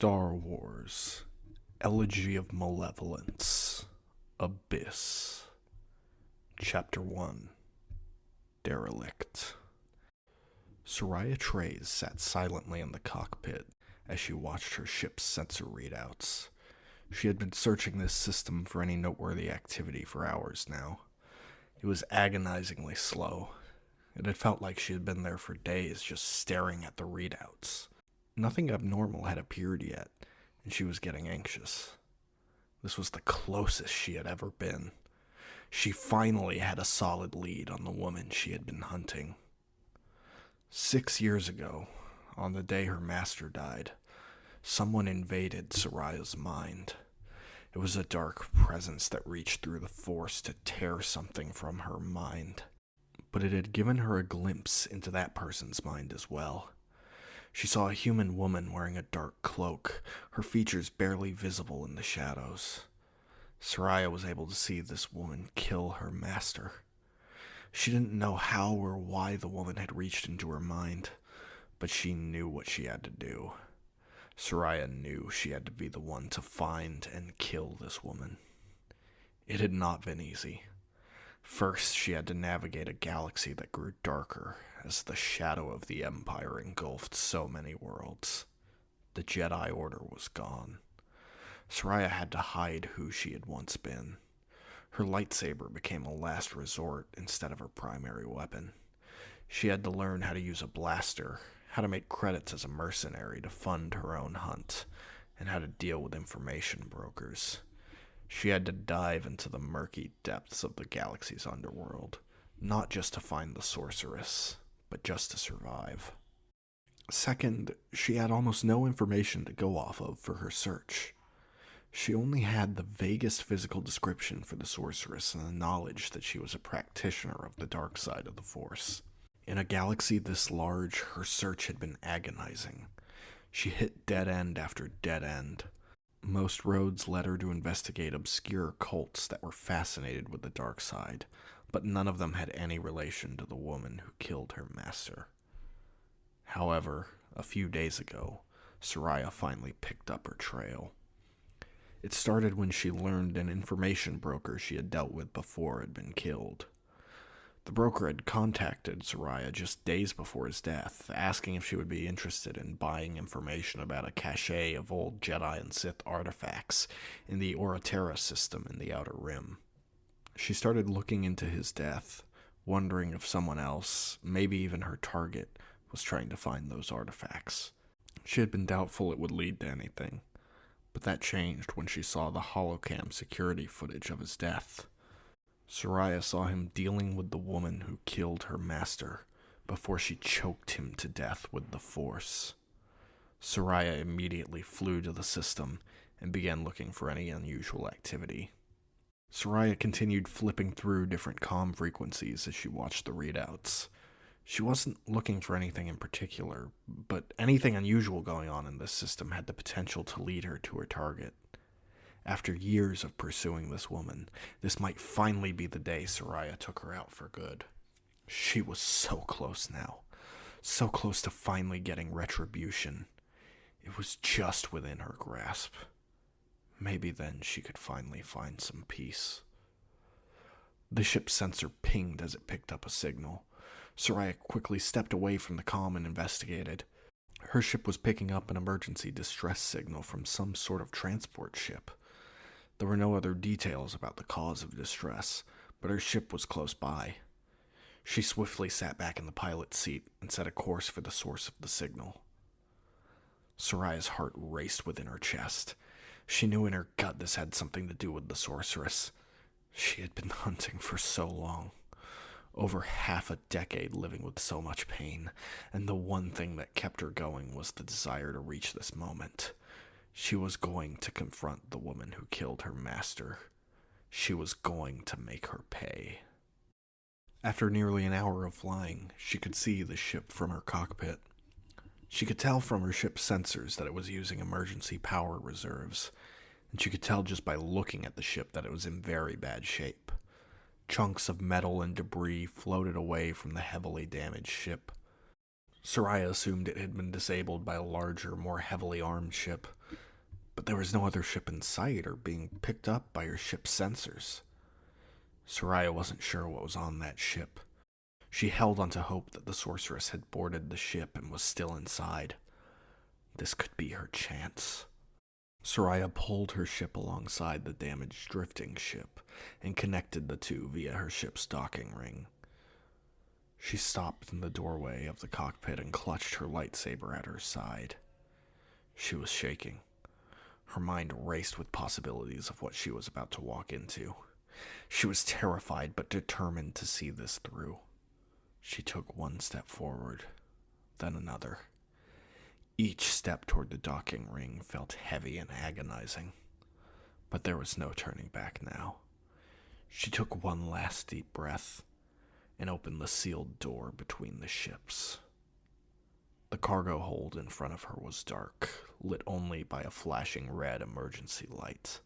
Star Wars, Elegy of Malevolence, Abyss, Chapter 1, Derelict. Seraya Traze sat silently in the cockpit as she watched her ship's sensor readouts. She had been searching this system for any noteworthy activity for hours now. It was agonizingly slow. It had felt like she had been there for days just staring at the readouts. Nothing abnormal had appeared yet, and she was getting anxious. This was the closest she had ever been. She finally had a solid lead on the woman she had been hunting. 6 years ago, on the day her master died, someone invaded Seraya's mind. It was a dark presence that reached through the Force to tear something from her mind. But it had given her a glimpse into that person's mind as well. She saw a human woman wearing a dark cloak, her features barely visible in the shadows. Seraya was able to see this woman kill her master. She didn't know how or why the woman had reached into her mind, but she knew what she had to do. Seraya knew she had to be the one to find and kill this woman. It had not been easy. First, she had to navigate a galaxy that grew darker as the shadow of the Empire engulfed so many worlds. The Jedi Order was gone. Seraya had to hide who she had once been. Her lightsaber became a last resort instead of her primary weapon. She had to learn how to use a blaster, how to make credits as a mercenary to fund her own hunt, and how to deal with information brokers. She had to dive into the murky depths of the galaxy's underworld, not just to find the sorceress, but just to survive. Second, she had almost no information to go off of for her search. She only had the vaguest physical description for the sorceress and the knowledge that she was a practitioner of the dark side of the Force. In a galaxy this large, her search had been agonizing. She hit dead end after dead end. Most roads led her to investigate obscure cults that were fascinated with the dark side, but none of them had any relation to the woman who killed her master. However, a few days ago, Seraya finally picked up her trail. It started when she learned an information broker she had dealt with before had been killed. The broker had contacted Seraya just days before his death, asking if she would be interested in buying information about a cache of old Jedi and Sith artifacts in the Oraterra system in the Outer Rim. She started looking into his death, wondering if someone else, maybe even her target, was trying to find those artifacts. She had been doubtful it would lead to anything, but that changed when she saw the holocam security footage of his death. Seraya saw him dealing with the woman who killed her master before she choked him to death with the Force. Seraya immediately flew to the system and began looking for any unusual activity. Seraya continued flipping through different comm frequencies as she watched the readouts. She wasn't looking for anything in particular, but anything unusual going on in this system had the potential to lead her to her target. After years of pursuing this woman, this might finally be the day Seraya took her out for good. She was so close now. So close to finally getting retribution. It was just within her grasp. Maybe then she could finally find some peace. The ship's sensor pinged as it picked up a signal. Seraya quickly stepped away from the comm and investigated. Her ship was picking up an emergency distress signal from some sort of transport ship. There were no other details about the cause of distress, but her ship was close by. She swiftly sat back in the pilot's seat and set a course for the source of the signal. Seraya's heart raced within her chest. She knew in her gut this had something to do with the sorceress. She had been hunting for so long. Over half a decade living with so much pain, and the one thing that kept her going was the desire to reach this moment. She was going to confront the woman who killed her master. She was going to make her pay. After nearly an hour of flying, she could see the ship from her cockpit. She could tell from her ship's sensors that it was using emergency power reserves, and she could tell just by looking at the ship that it was in very bad shape. Chunks of metal and debris floated away from the heavily damaged ship. Seraya assumed it had been disabled by a larger, more heavily armed ship, but there was no other ship in sight or being picked up by her ship's sensors. Seraya wasn't sure what was on that ship. She held on to hope that the sorceress had boarded the ship and was still inside. This could be her chance. Seraya pulled her ship alongside the damaged drifting ship and connected the two via her ship's docking ring. She stopped in the doorway of the cockpit and clutched her lightsaber at her side. She was shaking. Her mind raced with possibilities of what she was about to walk into. She was terrified but determined to see this through. She took one step forward, then another. Each step toward the docking ring felt heavy and agonizing, but there was no turning back now. She took one last deep breath and opened the sealed door between the ships. The cargo hold in front of her was dark, lit only by a flashing red emergency light.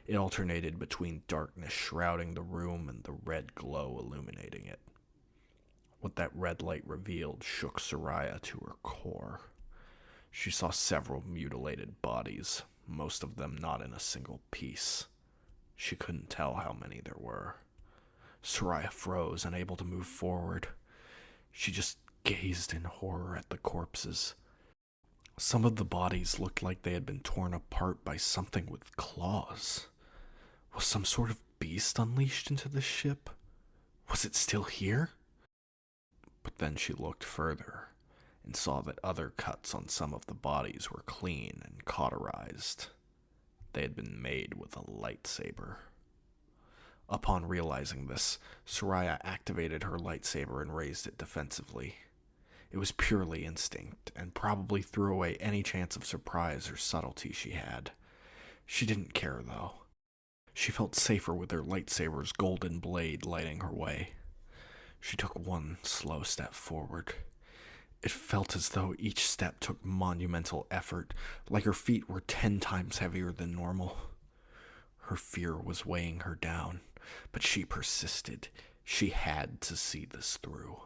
It alternated between darkness shrouding the room and the red glow illuminating it. What that red light revealed shook Seraya to her core. She saw several mutilated bodies, most of them not in a single piece. She couldn't tell how many there were. Seraya froze, unable to move forward. She just gazed in horror at the corpses. Some of the bodies looked like they had been torn apart by something with claws. Was some sort of beast unleashed into the ship? Was it still here? But then she looked further and saw that other cuts on some of the bodies were clean and cauterized. They had been made with a lightsaber. Upon realizing this, Seraya activated her lightsaber and raised it defensively. It was purely instinct, and probably threw away any chance of surprise or subtlety she had. She didn't care, though. She felt safer with her lightsaber's golden blade lighting her way. She took one slow step forward. It felt as though each step took monumental effort, like her feet were 10 times heavier than normal. Her fear was weighing her down, but she persisted. She had to see this through.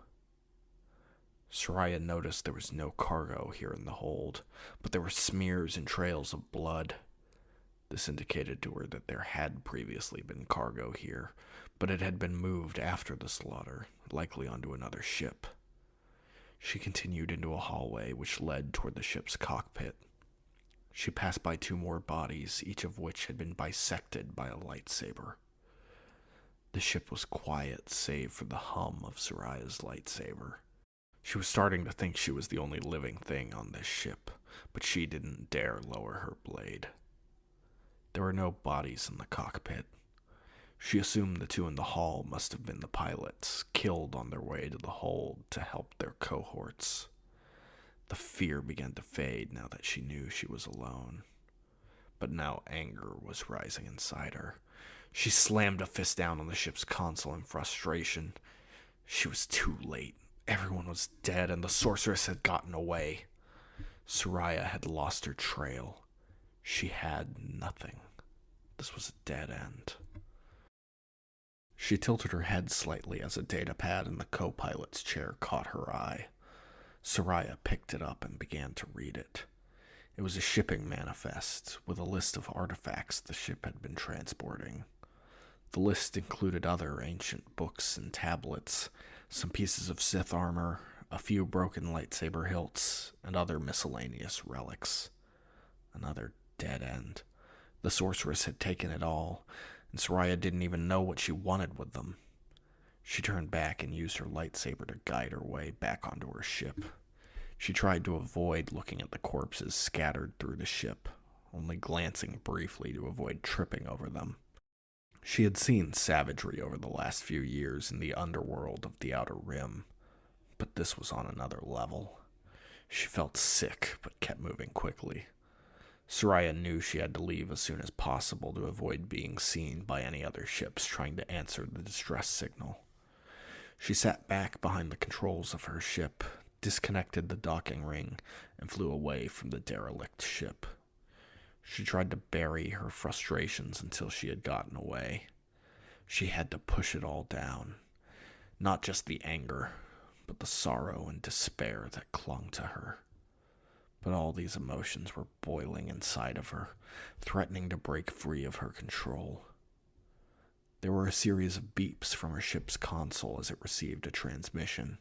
Seraya noticed there was no cargo here in the hold, but there were smears and trails of blood. This indicated to her that there had previously been cargo here, but it had been moved after the slaughter, likely onto another ship. She continued into a hallway which led toward the ship's cockpit. She passed by 2 more bodies, each of which had been bisected by a lightsaber. The ship was quiet, save for the hum of Seraya's lightsaber. She was starting to think she was the only living thing on this ship, but she didn't dare lower her blade. There were no bodies in the cockpit. She assumed the 2 in the hall must have been the pilots, killed on their way to the hold to help their cohorts. The fear began to fade now that she knew she was alone. But now anger was rising inside her. She slammed a fist down on the ship's console in frustration. She was too late. Everyone was dead and the sorceress had gotten away. Seraya had lost her trail. She had nothing. This was a dead end. She tilted her head slightly as a datapad in the co-pilot's chair caught her eye. Seraya picked it up and began to read it. It was a shipping manifest with a list of artifacts the ship had been transporting. The list included other ancient books and tablets, some pieces of Sith armor, a few broken lightsaber hilts, and other miscellaneous relics. Another dead end. The sorceress had taken it all, and Seraya didn't even know what she wanted with them. She turned back and used her lightsaber to guide her way back onto her ship. She tried to avoid looking at the corpses scattered through the ship, only glancing briefly to avoid tripping over them. She had seen savagery over the last few years in the underworld of the Outer Rim, but this was on another level. She felt sick, but kept moving quickly. Seraya knew she had to leave as soon as possible to avoid being seen by any other ships trying to answer the distress signal. She sat back behind the controls of her ship, disconnected the docking ring, and flew away from the derelict ship. She tried to bury her frustrations until she had gotten away. She had to push it all down. Not just the anger, but the sorrow and despair that clung to her. But all these emotions were boiling inside of her, threatening to break free of her control. There were a series of beeps from her ship's console as it received a transmission.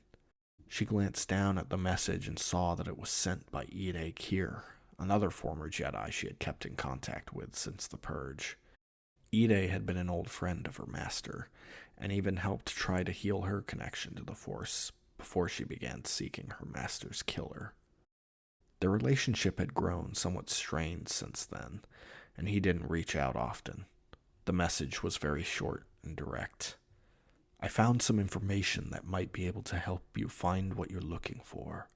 She glanced down at the message and saw that it was sent by Ide Kier, another former Jedi she had kept in contact with since the Purge. Ide had been an old friend of her master, and even helped try to heal her connection to the Force before she began seeking her master's killer. Their relationship had grown somewhat strained since then, and he didn't reach out often. The message was very short and direct. I found some information that might be able to help you find what you're looking for.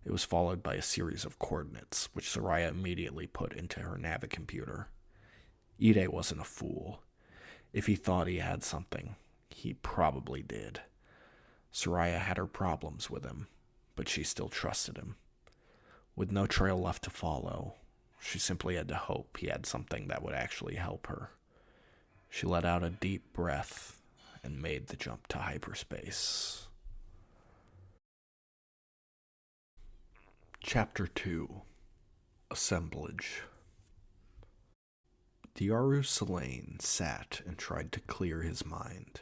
It was followed by a series of coordinates, which Seraya immediately put into her navicomputer. Ide wasn't a fool. If he thought he had something, he probably did. Seraya had her problems with him, but she still trusted him. With no trail left to follow, she simply had to hope he had something that would actually help her. She let out a deep breath and made the jump to hyperspace. Chapter 2. Assemblage. Diaru Selene sat and tried to clear his mind.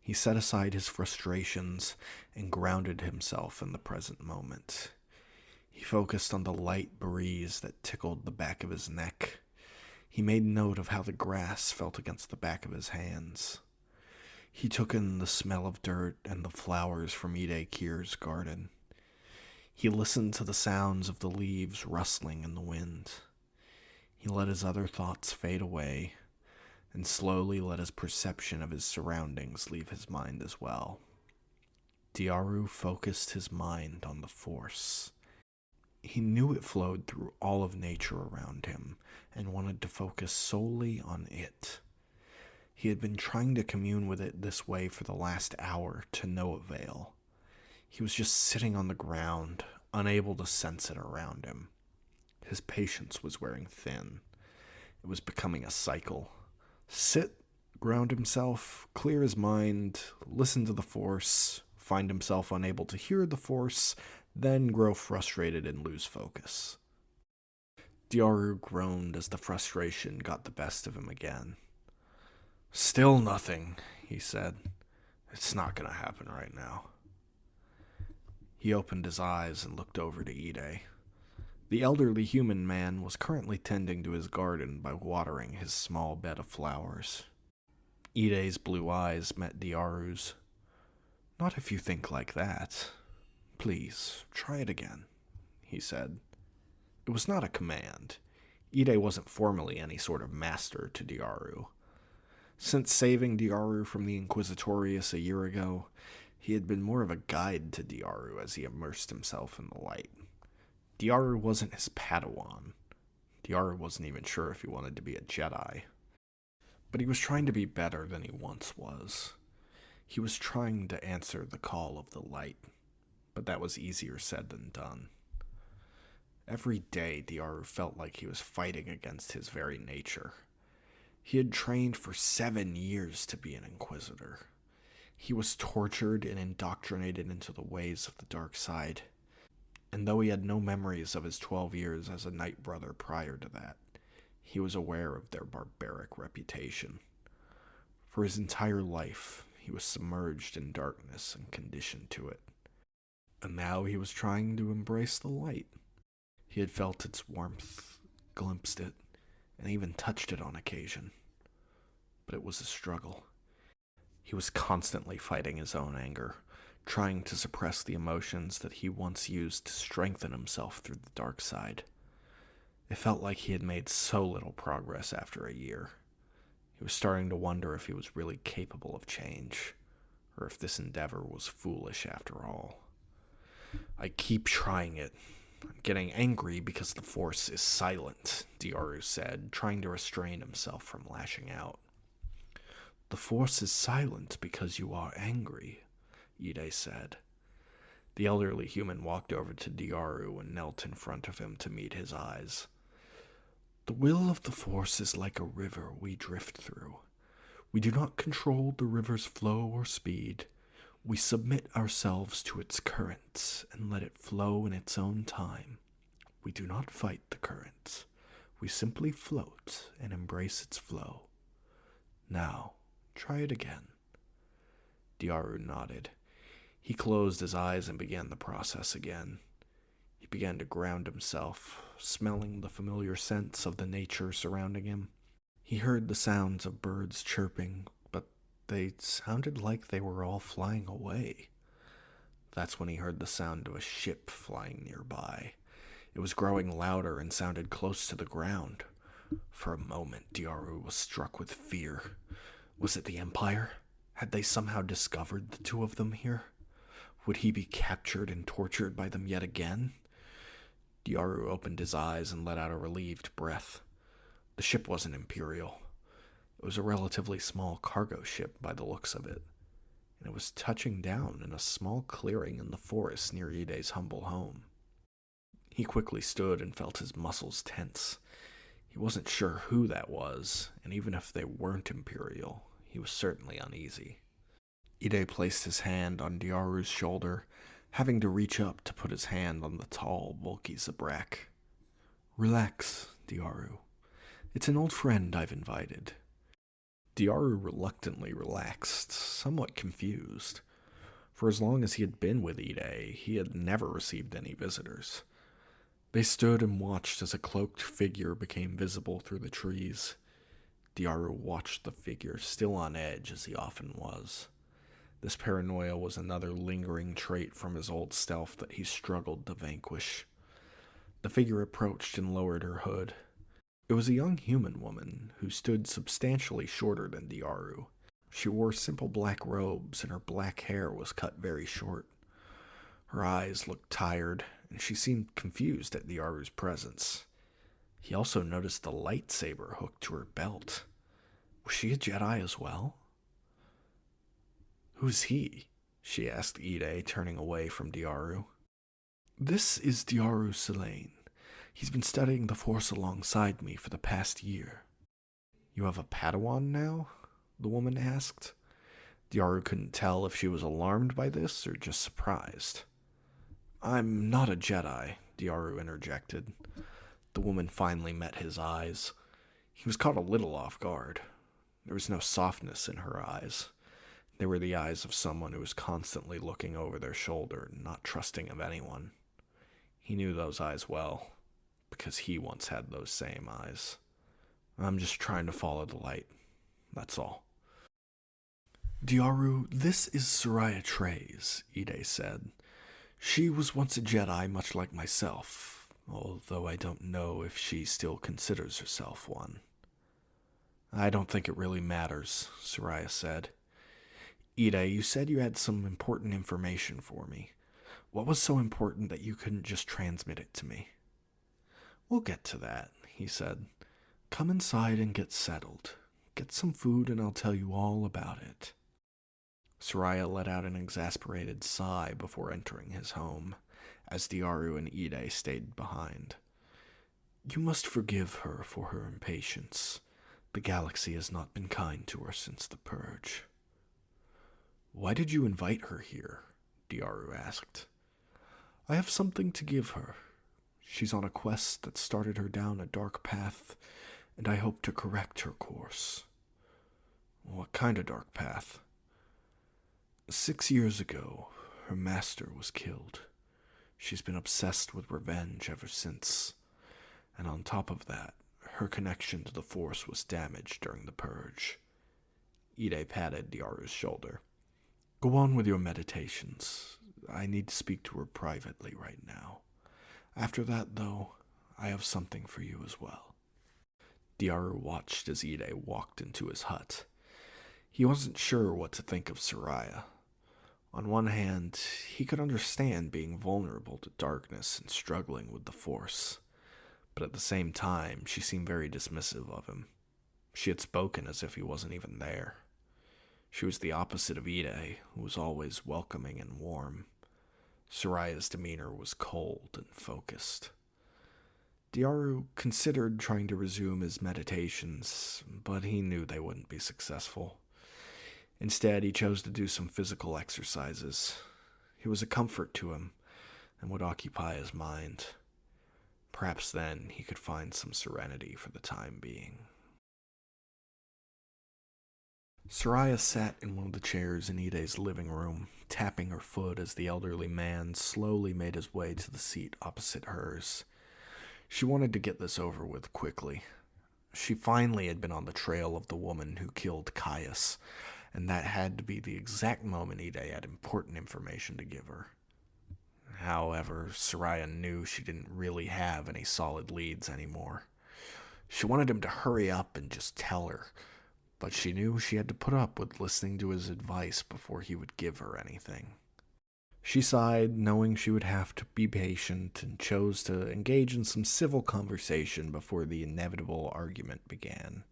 He set aside his frustrations and grounded himself in the present moment. He focused on the light breeze that tickled the back of his neck. He made note of how the grass felt against the back of his hands. He took in the smell of dirt and the flowers from Ide Kier's garden. He listened to the sounds of the leaves rustling in the wind. He let his other thoughts fade away, and slowly let his perception of his surroundings leave his mind as well. Diaru focused his mind on the Force. He knew it flowed through all of nature around him, and wanted to focus solely on it. He had been trying to commune with it this way for the last hour to no avail. He was just sitting on the ground, unable to sense it around him. His patience was wearing thin. It was becoming a cycle. Sit, ground himself, clear his mind, listen to the Force, find himself unable to hear the Force, then grow frustrated and lose focus. Diaru groaned as the frustration got the best of him again. "Still nothing," he said. "It's not going to happen right now." He opened his eyes and looked over to Ide. The elderly human man was currently tending to his garden by watering his small bed of flowers. Ide's blue eyes met Diaru's. "Not if you think like that. Please, try it again," he said. It was not a command. Ide wasn't formally any sort of master to Diaru. Since saving Diaru from the Inquisitorius a year ago, he had been more of a guide to Diaru as he immersed himself in the light. Diaru wasn't his Padawan. Diaru wasn't even sure if he wanted to be a Jedi. But he was trying to be better than he once was. He was trying to answer the call of the light, but that was easier said than done. Every day, Diaru felt like he was fighting against his very nature. He had trained for 7 years to be an Inquisitor. He was tortured and indoctrinated into the ways of the dark side. And though he had no memories of his 12 years as a Night Brother prior to that, he was aware of their barbaric reputation. For his entire life, he was submerged in darkness and conditioned to it. And now he was trying to embrace the light. He had felt its warmth, glimpsed it, and even touched it on occasion. But it was a struggle. He was constantly fighting his own anger, trying to suppress the emotions that he once used to strengthen himself through the dark side. It felt like he had made so little progress after a year. He was starting to wonder if he was really capable of change, or if this endeavor was foolish after all. "I keep trying it. I'm getting angry because the Force is silent," Diaru said, trying to restrain himself from lashing out. "The Force is silent because you are angry," Ide said. The elderly human walked over to Diaru and knelt in front of him to meet his eyes. "The will of the Force is like a river we drift through. We do not control the river's flow or speed. We submit ourselves to its currents and let it flow in its own time. We do not fight the currents. We simply float and embrace its flow. Now, try it again. Diaru nodded. He closed his eyes and began the process again. He began to ground himself, smelling the familiar scents of the nature surrounding him. He heard the sounds of birds chirping, but they sounded like they were all flying away. That's when he heard the sound of a ship flying nearby. It was growing louder and sounded close to the ground. For a moment, Diaru was struck with fear. Was it the Empire? Had they somehow discovered the two of them here? Would he be captured and tortured by them yet again? Diaru opened his eyes and let out a relieved breath. The ship wasn't Imperial. It was a relatively small cargo ship by the looks of it, and it was touching down in a small clearing in the forest near Ide's humble home. He quickly stood and felt his muscles tense. He wasn't sure who that was, and even if they weren't Imperial, he was certainly uneasy. Ide placed his hand on Diaru's shoulder, having to reach up to put his hand on the tall, bulky Zabrak. Relax, Diaru. It's an old friend I've invited. Diaru reluctantly relaxed, somewhat confused. For as long as he had been with Ide, he had never received any visitors. They stood and watched as a cloaked figure became visible through the trees. Diaru watched the figure, still on edge as he often was. This paranoia was another lingering trait from his old self that he struggled to vanquish. The figure approached and lowered her hood. It was a young human woman who stood substantially shorter than Diaru. She wore simple black robes and her black hair was cut very short. Her eyes looked tired, and she seemed confused at Diaru's presence. He also noticed the lightsaber hooked to her belt. Was she a Jedi as well? Who's he? She asked Ide, turning away from Diaru. This is Diaru Selene. He's been studying the Force alongside me for the past year. You have a Padawan now? The woman asked. Diaru couldn't tell if she was alarmed by this or just surprised. I'm not a Jedi, Diaru interjected. The woman finally met his eyes. He was caught a little off guard. There was no softness in her eyes. They were the eyes of someone who was constantly looking over their shoulder, not trusting of anyone. He knew those eyes well, because he once had those same eyes. I'm just trying to follow the light. That's all. Diaru, this is Seraya Traze, Ide said. She was once a Jedi much like myself, although I don't know if she still considers herself one. I don't think it really matters, Seraya said. Ide, you said you had some important information for me. What was so important that you couldn't just transmit it to me? We'll get to that, he said. Come inside and get settled. Get some food and I'll tell you all about it. Seraya let out an exasperated sigh before entering his home, as Diaru and Ide stayed behind. You must forgive her for her impatience. The galaxy has not been kind to her since the Purge. Why did you invite her here? Diaru asked. I have something to give her. She's on a quest that started her down a dark path, and I hope to correct her course. What kind of dark path? 6 years ago, her master was killed. She's been obsessed with revenge ever since, and on top of that, her connection to the Force was damaged during the Purge. Ide patted Diaru's shoulder. Go on with your meditations. I need to speak to her privately right now. After that, though, I have something for you as well. Diaru watched as Ide walked into his hut. He wasn't sure what to think of Seraya. On one hand, he could understand being vulnerable to darkness and struggling with the Force, but at the same time, she seemed very dismissive of him. She had spoken as if he wasn't even there. She was the opposite of Ide, who was always welcoming and warm. Seraya's demeanor was cold and focused. Diaru considered trying to resume his meditations, but he knew they wouldn't be successful. Instead, he chose to do some physical exercises. It was a comfort to him and would occupy his mind. Perhaps then he could find some serenity for the time being. Seraya sat in one of the chairs in Ide's living room, tapping her foot as the elderly man slowly made his way to the seat opposite hers. She wanted to get this over with quickly. She finally had been on the trail of the woman who killed Caius, and that had to be the exact moment Ide had important information to give her. However, Seraya knew she didn't really have any solid leads anymore. She wanted him to hurry up and just tell her, but she knew she had to put up with listening to his advice before he would give her anything. She sighed, knowing she would have to be patient, and chose to engage in some civil conversation before the inevitable argument began.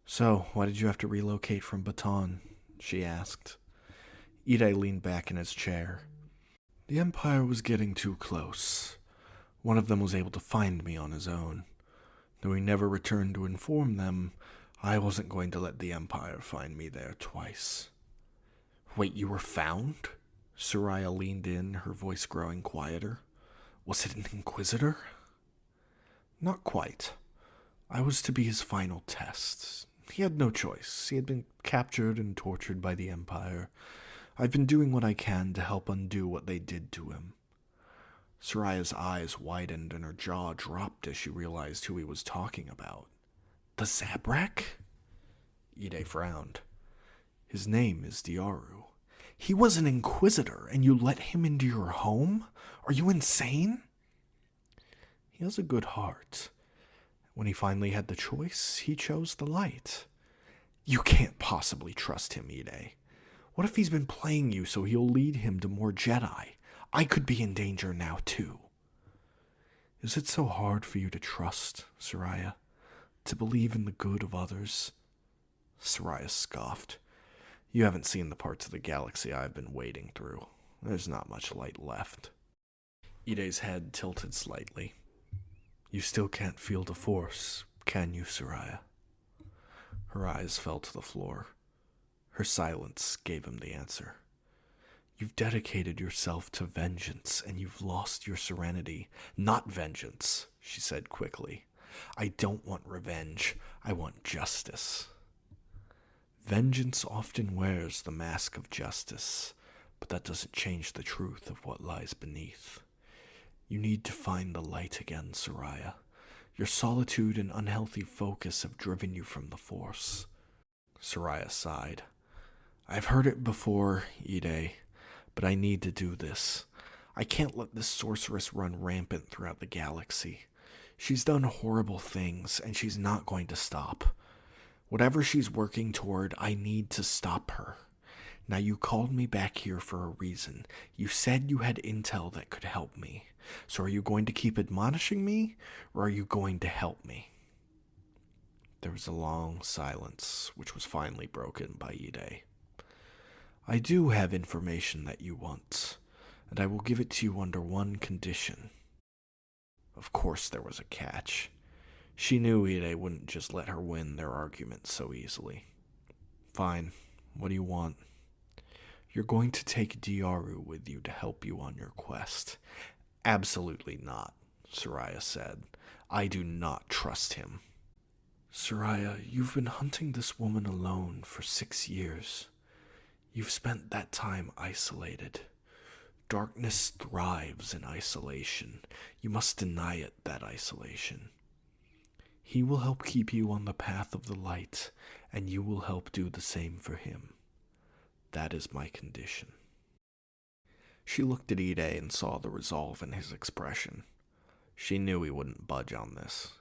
"So, why did you have to relocate from Baton?" she asked. Ide leaned back in his chair. "The Empire was getting too close. One of them was able to find me on his own. Though he never returned to inform them, I wasn't going to let the Empire find me there twice." "Wait, you were found?" Seraya leaned in, her voice growing quieter. "Was it an Inquisitor?" "Not quite. I was to be his final test. He had no choice. He had been captured and tortured by the Empire. I've been doing what I can to help undo what they did to him." Seraya's eyes widened and her jaw dropped as she realized who he was talking about. "The Zabrak?" Ide frowned. "His name is Diaru." "He was an Inquisitor, and you let him into your home? Are you insane?" "He has a good heart. When he finally had the choice, he chose the light." "You can't possibly trust him, Ide. What if he's been playing you so he'll lead him to more Jedi? I could be in danger now, too." "Is it so hard for you to trust, Seraya? To believe in the good of others?" Seraya scoffed. "You haven't seen the parts of the galaxy I've been wading through. There's not much light left." Ide's head tilted slightly. "You still can't feel the Force, can you, Seraya?" Her eyes fell to the floor. Her silence gave him the answer. "You've dedicated yourself to vengeance, and you've lost your serenity." "Not vengeance," she said quickly. "I don't want revenge. I want justice." "Vengeance often wears the mask of justice, but that doesn't change the truth of what lies beneath. You need to find the light again, Seraya. Your solitude and unhealthy focus have driven you from the Force." Seraya sighed. "I've heard it before, Ide, but I need to do this. I can't let this sorceress run rampant throughout the galaxy. She's done horrible things, and she's not going to stop. Whatever she's working toward, I need to stop her. Now, you called me back here for a reason. You said you had intel that could help me. So are you going to keep admonishing me, or are you going to help me?" There was a long silence, which was finally broken by Ide. "I do have information that you want, and I will give it to you under one condition." Of course there was a catch. She knew Ide wouldn't just let her win their argument so easily. "Fine. What do you want?" "You're going to take Diaru with you to help you on your quest." "Absolutely not," Seraya said. "I do not trust him." "Seraya, you've been hunting this woman alone for 6 years. You've spent that time isolated. Darkness thrives in isolation. You must deny it, that isolation. He will help keep you on the path of the light, and you will help do the same for him. That is my condition." She looked at Ide and saw the resolve in his expression. She knew he wouldn't budge on this.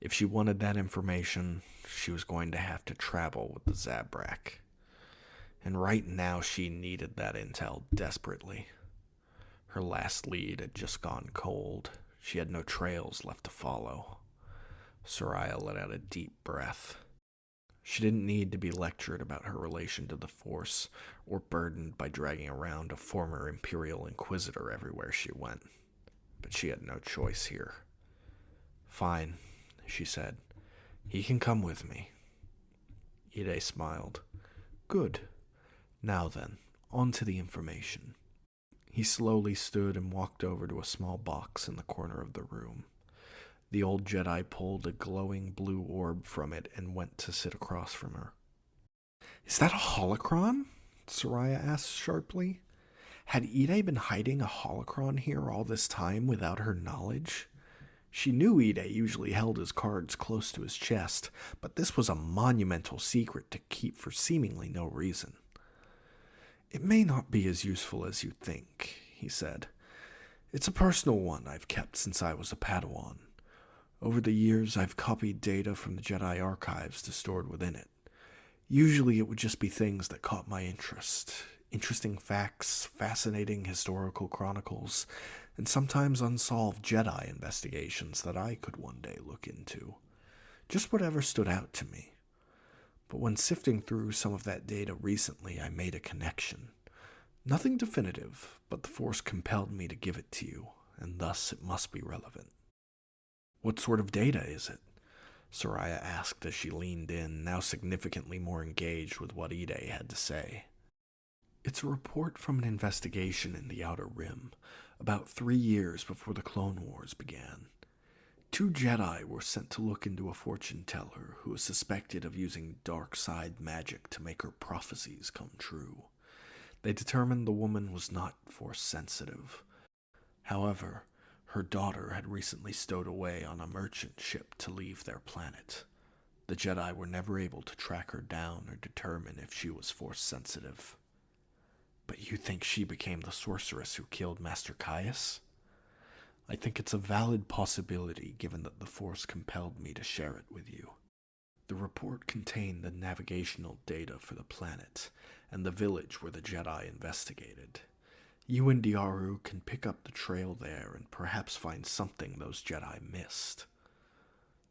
If she wanted that information, she was going to have to travel with the Zabrak. And right now she needed that intel desperately. Her last lead had just gone cold. She had no trails left to follow. Seraya let out a deep breath. She didn't need to be lectured about her relation to the Force, or burdened by dragging around a former Imperial Inquisitor everywhere she went. But she had no choice here. "Fine," she said. "He can come with me." Ide smiled. Good. Now then, on to the information. He slowly stood and walked over to a small box in the corner of the room. The old Jedi pulled a glowing blue orb from it and went to sit across from her. Is that a holocron? Seraya asked sharply. Had Ide been hiding a holocron here all this time without her knowledge? She knew Ide usually held his cards close to his chest, but this was a monumental secret to keep for seemingly no reason. It may not be as useful as you think, he said. It's a personal one I've kept since I was a Padawan. Over the years, I've copied data from the Jedi archives to store it within it. Usually it would just be things that caught my interest. Interesting facts, fascinating historical chronicles, and sometimes unsolved Jedi investigations that I could one day look into. Just whatever stood out to me. But when sifting through some of that data recently, I made a connection. Nothing definitive, but the Force compelled me to give it to you, and thus it must be relevant. What sort of data is it? Seraya asked as she leaned in, now significantly more engaged with what Ide had to say. It's a report from an investigation in the Outer Rim, about 3 years before the Clone Wars began. 2 Jedi were sent to look into a fortune-teller who was suspected of using dark side magic to make her prophecies come true. They determined the woman was not Force-sensitive. However, her daughter had recently stowed away on a merchant ship to leave their planet. The Jedi were never able to track her down or determine if she was Force-sensitive. But you think she became the sorceress who killed Master Caius? I think it's a valid possibility given that the Force compelled me to share it with you. The report contained the navigational data for the planet and the village where the Jedi investigated. You and Diaru can pick up the trail there and perhaps find something those Jedi missed.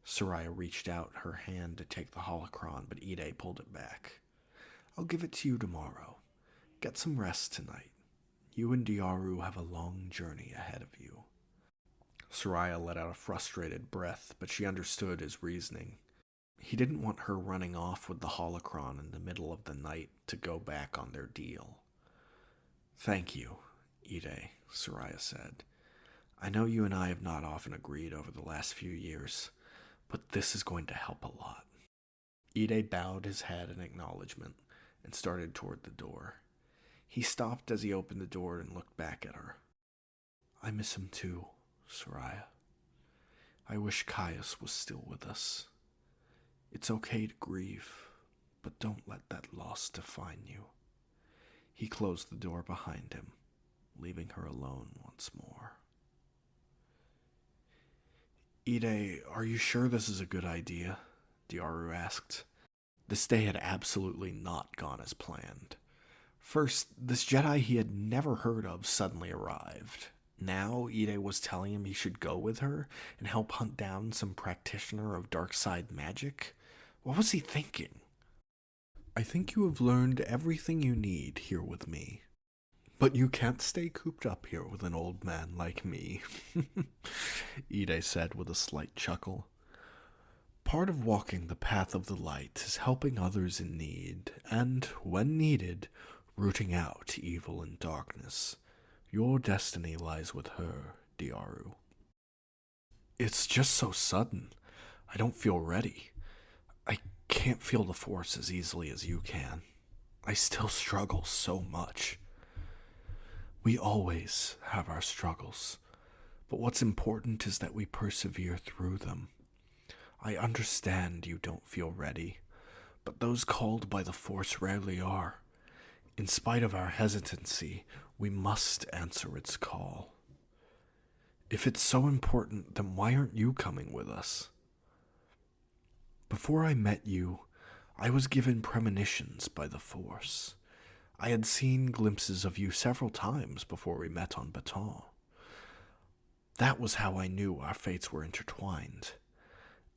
Seraya reached out her hand to take the holocron, but Ide pulled it back. I'll give it to you tomorrow. Get some rest tonight. You and Diaru have a long journey ahead of you. Seraya let out a frustrated breath, but she understood his reasoning. He didn't want her running off with the holocron in the middle of the night to go back on their deal. Thank you, Ide, Seraya said. I know you and I have not often agreed over the last few years, but this is going to help a lot. Ide bowed his head in acknowledgement and started toward the door. He stopped as he opened the door and looked back at her. I miss him too, Seraya. I wish Caius was still with us. It's okay to grieve, but don't let that loss define you. He closed the door behind him, leaving her alone once more. Ide, are you sure this is a good idea? Diaru asked. This day had absolutely not gone as planned. First, this Jedi he had never heard of suddenly arrived. Now, Ide was telling him he should go with her and help hunt down some practitioner of dark side magic. What was he thinking? I think you have learned everything you need here with me. But you can't stay cooped up here with an old man like me, Ide said with a slight chuckle. Part of walking the path of the light is helping others in need, and, when needed, rooting out evil and darkness. Your destiny lies with her, Diaru. It's just so sudden. I don't feel ready. I can't feel the Force as easily as you can. I still struggle so much. We always have our struggles, but what's important is that we persevere through them. I understand you don't feel ready, but those called by the Force rarely are. In spite of our hesitancy, we must answer its call. If it's so important, then why aren't you coming with us? Before I met you, I was given premonitions by the Force. I had seen glimpses of you several times before we met on Baton. That was how I knew our fates were intertwined.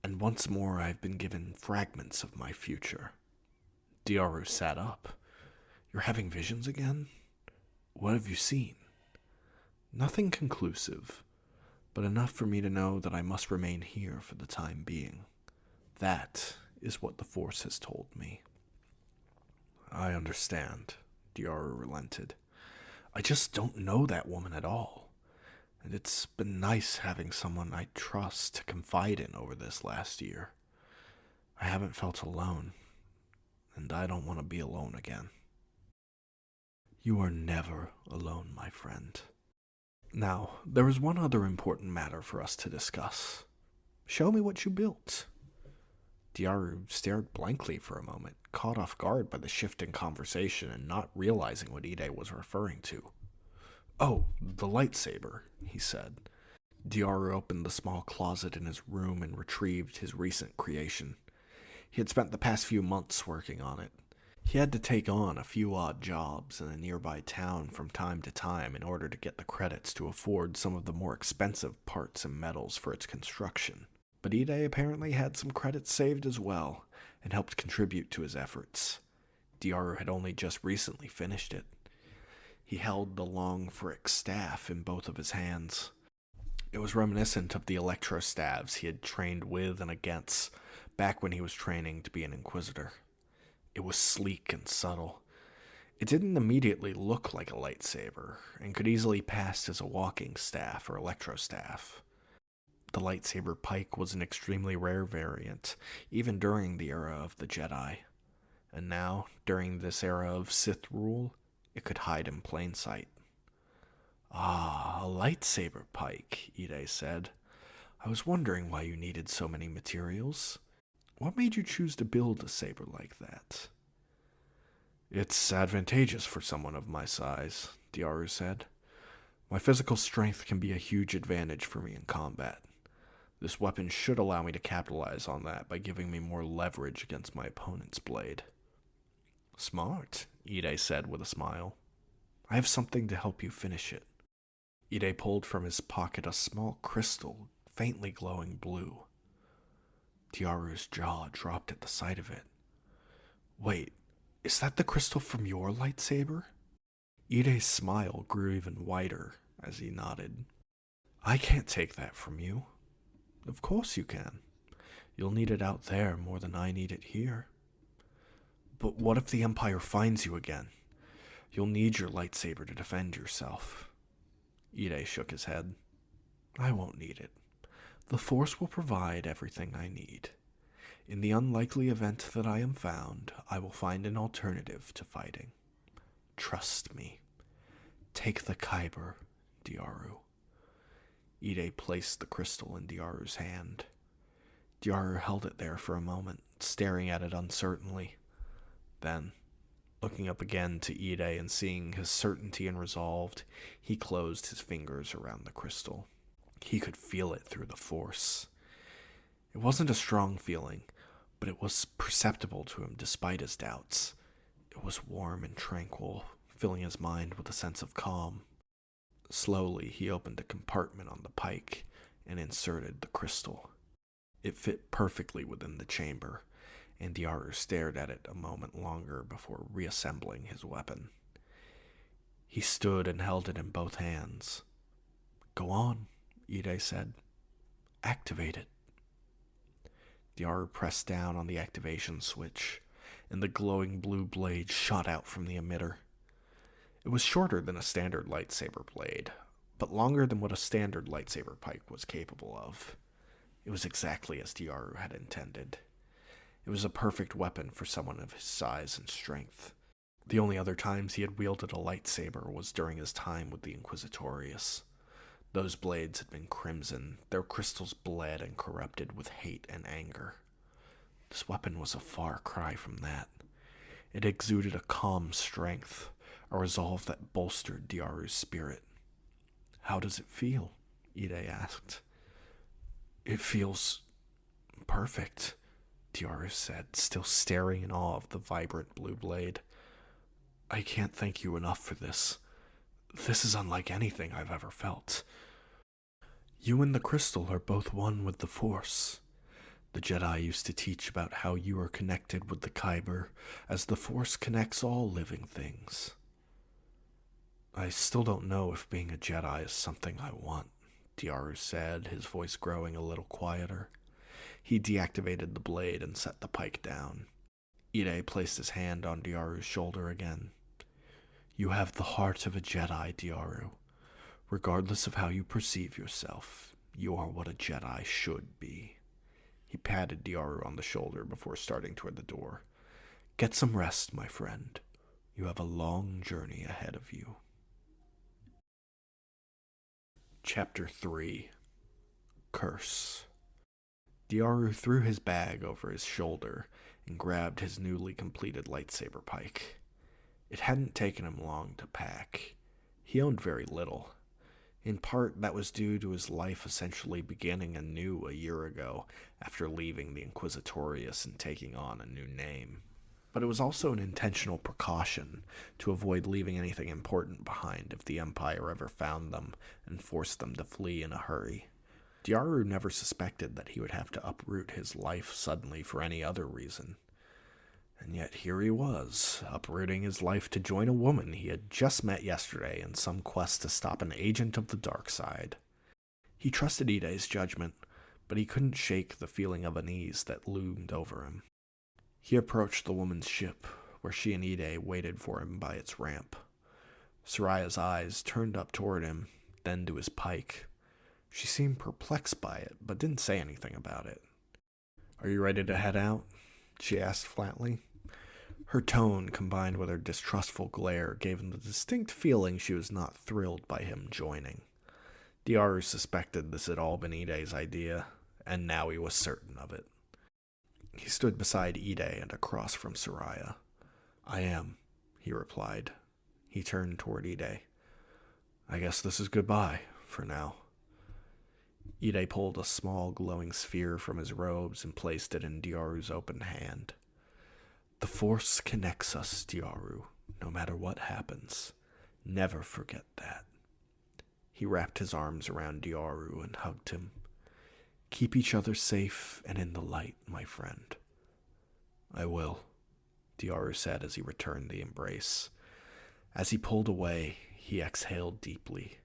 And once more I've been given fragments of my future. Diaru sat up. You're having visions again? What have you seen? Nothing conclusive, but enough for me to know that I must remain here for the time being. That is what the Force has told me. I understand, Diara relented. I just don't know that woman at all. And it's been nice having someone I trust to confide in over this last year. I haven't felt alone, and I don't want to be alone again. You are never alone, my friend. Now, there is one other important matter for us to discuss. Show me what you built. Diaru stared blankly for a moment, caught off guard by the shift in conversation and not realizing what Ide was referring to. Oh, the lightsaber, he said. Diaru opened the small closet in his room and retrieved his recent creation. He had spent the past few months working on it. He had to take on a few odd jobs in a nearby town from time to time in order to get the credits to afford some of the more expensive parts and metals for its construction. But Ide apparently had some credits saved as well, and helped contribute to his efforts. Diaru had only just recently finished it. He held the long Frick staff in both of his hands. It was reminiscent of the electro staves he had trained with and against back when he was training to be an Inquisitor. It was sleek and subtle. It didn't immediately look like a lightsaber, and could easily pass as a walking staff or electro staff. The lightsaber pike was an extremely rare variant, even during the era of the Jedi. And now, during this era of Sith rule, it could hide in plain sight. Ah, a lightsaber pike, Ide said. I was wondering why you needed so many materials. What made you choose to build a saber like that? It's advantageous for someone of my size, Diaru said. My physical strength can be a huge advantage for me in combat. This weapon should allow me to capitalize on that by giving me more leverage against my opponent's blade. Smart, Ide said with a smile. I have something to help you finish it. Ide pulled from his pocket a small crystal, faintly glowing blue. Diaru's jaw dropped at the sight of it. Wait, is that the crystal from your lightsaber? Ide's smile grew even wider as he nodded. I can't take that from you. Of course you can. You'll need it out there more than I need it here. But what if the Empire finds you again? You'll need your lightsaber to defend yourself. Ide shook his head. I won't need it. The Force will provide everything I need. In the unlikely event that I am found, I will find an alternative to fighting. Trust me. Take the Kyber, Diaru. Ide placed the crystal in Diaru's hand. Diaru held it there for a moment, staring at it uncertainly. Then, looking up again to Ide and seeing his certainty and resolve, he closed his fingers around the crystal. He could feel it through the Force. It wasn't a strong feeling, but it was perceptible to him despite his doubts. It was warm and tranquil, filling his mind with a sense of calm. Slowly, he opened a compartment on the pike and inserted the crystal. It fit perfectly within the chamber, and Diaru stared at it a moment longer before reassembling his weapon. He stood and held it in both hands. Go on, Ide said. Activate it. Diaru pressed down on the activation switch, and the glowing blue blade shot out from the emitter. It was shorter than a standard lightsaber blade, but longer than what a standard lightsaber pike was capable of. It was exactly as Diaru had intended. It was a perfect weapon for someone of his size and strength. The only other times he had wielded a lightsaber was during his time with the Inquisitorius. Those blades had been crimson, their crystals bled and corrupted with hate and anger. This weapon was a far cry from that. It exuded a calm strength, a resolve that bolstered Diaru's spirit. How does it feel? Ide asked. It feels perfect, Diaru said, still staring in awe of the vibrant blue blade. I can't thank you enough for this. This is unlike anything I've ever felt. You and the crystal are both one with the Force. The Jedi used to teach about how you are connected with the Kyber, as the Force connects all living things. I still don't know if being a Jedi is something I want, Diaru said, his voice growing a little quieter. He deactivated the blade and set the pike down. Ide placed his hand on Diaru's shoulder again. You have the heart of a Jedi, Diaru. Regardless of how you perceive yourself, you are what a Jedi should be. He patted Diaru on the shoulder before starting toward the door. Get some rest, my friend. You have a long journey ahead of you. Chapter 3. Curse. Diaru threw his bag over his shoulder and grabbed his newly completed lightsaber pike. It hadn't taken him long to pack. He owned very little. In part, that was due to his life essentially beginning anew a year ago after leaving the Inquisitorius and taking on a new name. But it was also an intentional precaution to avoid leaving anything important behind if the Empire ever found them and forced them to flee in a hurry. Diaru never suspected that he would have to uproot his life suddenly for any other reason. And yet here he was, uprooting his life to join a woman he had just met yesterday in some quest to stop an agent of the dark side. He trusted Ide's judgment, but he couldn't shake the feeling of unease that loomed over him. He approached the woman's ship, where she and Ide waited for him by its ramp. Seraya's eyes turned up toward him, then to his pike. She seemed perplexed by it, but didn't say anything about it. Are you ready to head out? She asked flatly. Her tone, combined with her distrustful glare, gave him the distinct feeling she was not thrilled by him joining. Diaru suspected this had all been Ide's idea, and now he was certain of it. He stood beside Ide and across from Seraya. I am, he replied. He turned toward Ide. I guess this is goodbye, for now. Ide pulled a small glowing sphere from his robes and placed it in Diaru's open hand. The Force connects us, Diaru, no matter what happens. Never forget that. He wrapped his arms around Diaru and hugged him. Keep each other safe and in the light, my friend. I will, Diaru said as he returned the embrace. As he pulled away, he exhaled deeply.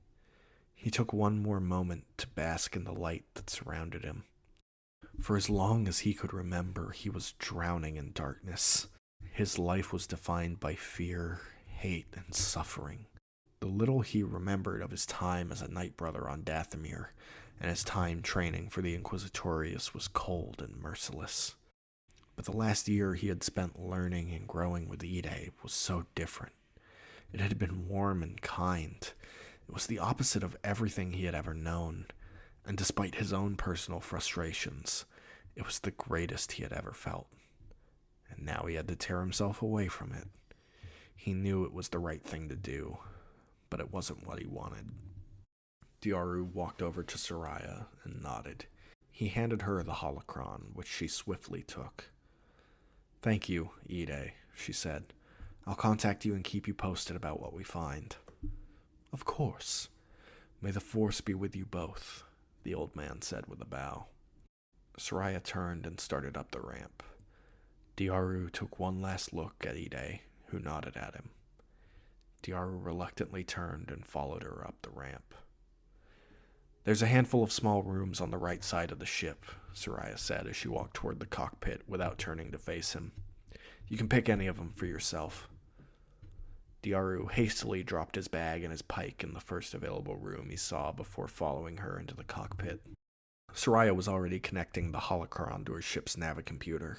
He took one more moment to bask in the light that surrounded him. For as long as he could remember, he was drowning in darkness. His life was defined by fear, hate, and suffering. The little he remembered of his time as a night brother on Dathomir and his time training for the Inquisitorius was cold and merciless. But the last year he had spent learning and growing with Ide was so different. It had been warm and kind. It was the opposite of everything he had ever known, and despite his own personal frustrations, it was the greatest he had ever felt. And now he had to tear himself away from it. He knew it was the right thing to do, but it wasn't what he wanted. Diaru walked over to Seraya and nodded. He handed her the holocron, which she swiftly took. Thank you, Ide, she said. I'll contact you and keep you posted about what we find. Of course. May the Force be with you both, the old man said with a bow. Seraya turned and started up the ramp. Diaru took one last look at Ide, who nodded at him. Diaru reluctantly turned and followed her up the ramp. There's a handful of small rooms on the right side of the ship, Seraya said as she walked toward the cockpit without turning to face him. You can pick any of them for yourself. Diaru hastily dropped his bag and his pike in the first available room he saw before following her into the cockpit. Seraya was already connecting the holocron to her ship's navicomputer.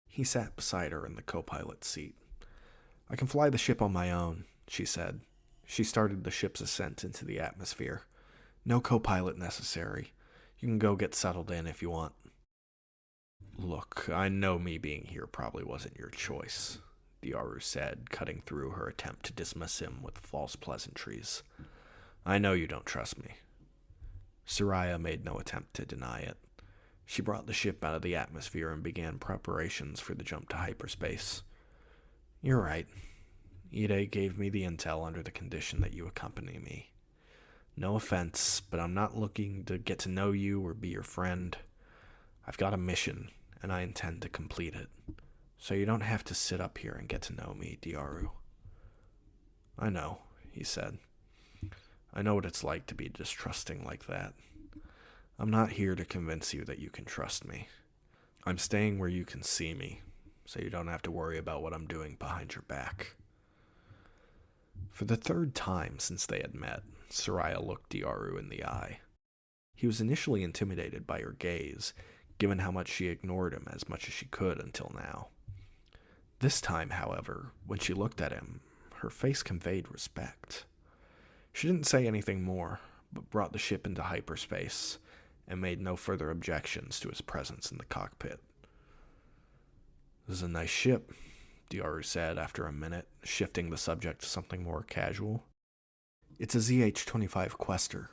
He sat beside her in the co-pilot seat. I can fly the ship on my own, she said. She started the ship's ascent into the atmosphere. No co-pilot necessary. You can go get settled in if you want. Look, I know me being here probably wasn't your choice, Diaru said, cutting through her attempt to dismiss him with false pleasantries. I know you don't trust me. Seraya made no attempt to deny it. She brought the ship out of the atmosphere and began preparations for the jump to hyperspace. You're right. Ide gave me the intel under the condition that you accompany me. No offense, but I'm not looking to get to know you or be your friend. I've got a mission, and I intend to complete it. So you don't have to sit up here and get to know me, Diaru. I know, he said. I know what it's like to be distrusting like that. I'm not here to convince you that you can trust me. I'm staying where you can see me, so you don't have to worry about what I'm doing behind your back." For the third time since they had met, Seraya looked Diaru in the eye. He was initially intimidated by her gaze, given how much she ignored him as much as she could until now. This time, however, when she looked at him, her face conveyed respect. She didn't say anything more, but brought the ship into hyperspace and made no further objections to his presence in the cockpit. "This is a nice ship," Diaru said after a minute, shifting the subject to something more casual. "It's a ZH-25 Quester,"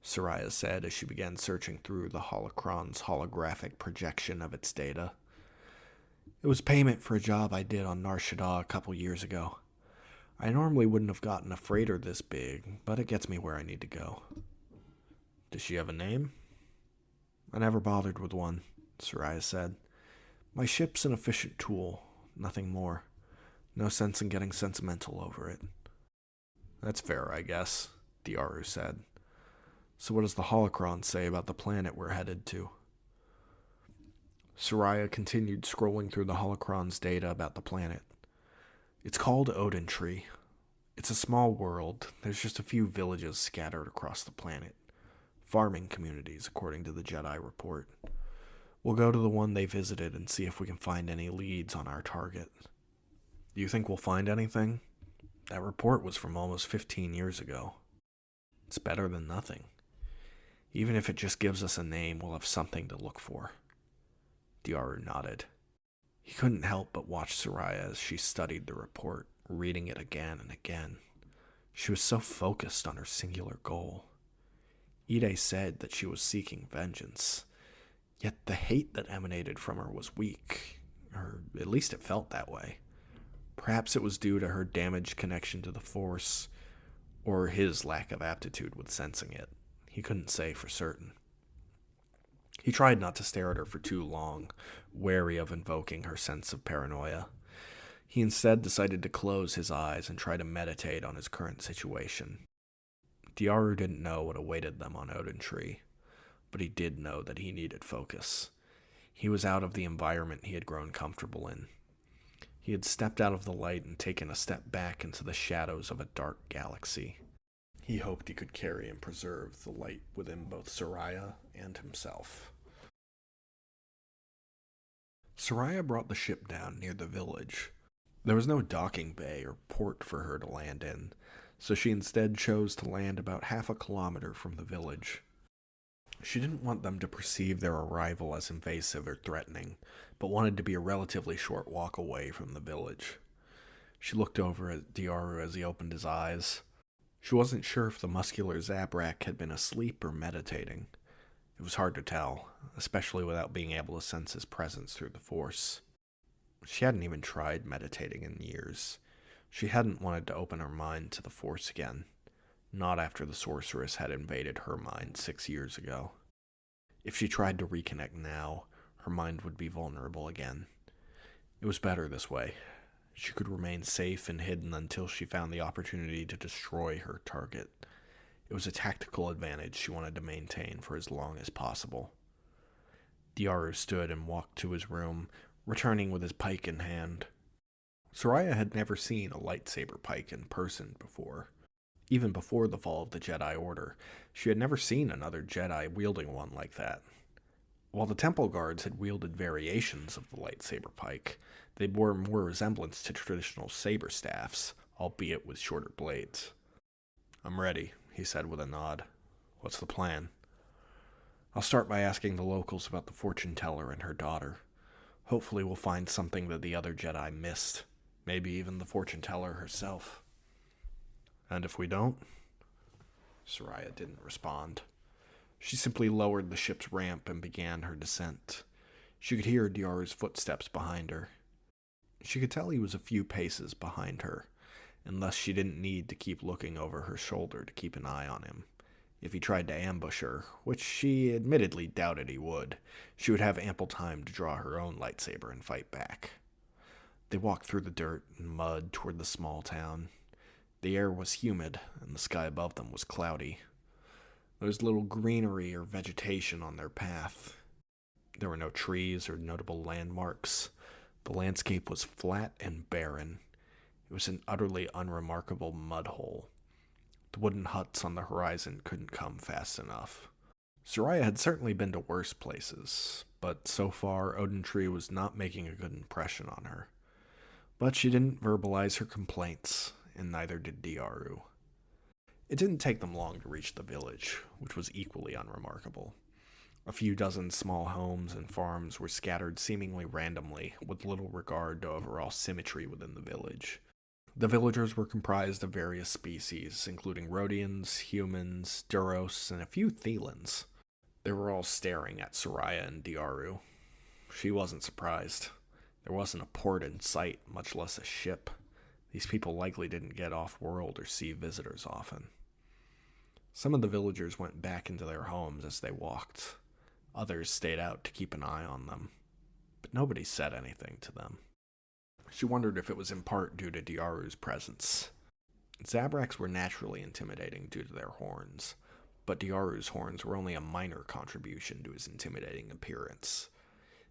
Seraya said as she began searching through the holocron's holographic projection of its data. "It was payment for a job I did on Nar Shaddaa a couple years ago. I normally wouldn't have gotten a freighter this big, but it gets me where I need to go." "Does she have a name?" "I never bothered with one," Seraya said. "My ship's an efficient tool, nothing more. No sense in getting sentimental over it." "That's fair, I guess," Diaru said. "So what does the holocron say about the planet we're headed to?" Seraya continued scrolling through the holocron's data about the planet. "It's called Odin Tree. It's a small world. There's just a few villages scattered across the planet. Farming communities, according to the Jedi report. We'll go to the one they visited and see if we can find any leads on our target." "Do you think we'll find anything? That report was from almost 15 years ago." "It's better than nothing. Even if it just gives us a name, we'll have something to look for." Diaru nodded. He couldn't help but watch Seraya as she studied the report, reading it again and again. She was so focused on her singular goal. Ide said that she was seeking vengeance, yet the hate that emanated from her was weak, or at least it felt that way. Perhaps it was due to her damaged connection to the Force, or his lack of aptitude with sensing it. He couldn't say for certain. He tried not to stare at her for too long, wary of invoking her sense of paranoia. He instead decided to close his eyes and try to meditate on his current situation. Diaru didn't know what awaited them on Odin Tree, but he did know that he needed focus. He was out of the environment he had grown comfortable in. He had stepped out of the light and taken a step back into the shadows of a dark galaxy. He hoped he could carry and preserve the light within both Seraya and himself. Seraya brought the ship down near the village. There was no docking bay or port for her to land in, so she instead chose to land about half a kilometer from the village. She didn't want them to perceive their arrival as invasive or threatening, but wanted to be a relatively short walk away from the village. She looked over at Diaru as he opened his eyes. She wasn't sure if the muscular Zabrak had been asleep or meditating. It was hard to tell, especially without being able to sense his presence through the Force. She hadn't even tried meditating in years. She hadn't wanted to open her mind to the Force again, not after the sorceress had invaded her mind 6 years ago. If she tried to reconnect now, her mind would be vulnerable again. It was better this way. She could remain safe and hidden until she found the opportunity to destroy her target. It was a tactical advantage she wanted to maintain for as long as possible. Diaru stood and walked to his room, returning with his pike in hand. Seraya had never seen a lightsaber pike in person before. Even before the fall of the Jedi Order, she had never seen another Jedi wielding one like that. While the Temple Guards had wielded variations of the lightsaber pike, they bore more resemblance to traditional saber staffs, albeit with shorter blades. "I'm ready," he said with a nod. "What's the plan?" "I'll start by asking the locals about the fortune teller and her daughter. Hopefully we'll find something that the other Jedi missed, maybe even the fortune teller herself." "And if we don't?" Seraya didn't respond. She simply lowered the ship's ramp and began her descent. She could hear Diaru's footsteps behind her. She could tell he was a few paces behind her, and thus she didn't need to keep looking over her shoulder to keep an eye on him. If he tried to ambush her, which she admittedly doubted he would, she would have ample time to draw her own lightsaber and fight back. They walked through the dirt and mud toward the small town. The air was humid, and the sky above them was cloudy. There was little greenery or vegetation on their path. There were no trees or notable landmarks. The landscape was flat and barren. It was an utterly unremarkable mud hole. The wooden huts on the horizon couldn't come fast enough. Seraya had certainly been to worse places, but so far Odin Tree was not making a good impression on her. But she didn't verbalize her complaints, and neither did Diaru. It didn't take them long to reach the village, which was equally unremarkable. A few dozen small homes and farms were scattered seemingly randomly, with little regard to overall symmetry within the village. The villagers were comprised of various species, including Rhodians, humans, Duros, and a few Thelans. They were all staring at Seraya and Diaru. She wasn't surprised. There wasn't a port in sight, much less a ship. These people likely didn't get off-world or see visitors often. Some of the villagers went back into their homes as they walked. Others stayed out to keep an eye on them, but nobody said anything to them. She wondered if it was in part due to Diaru's presence. Zabraks were naturally intimidating due to their horns, but Diaru's horns were only a minor contribution to his intimidating appearance.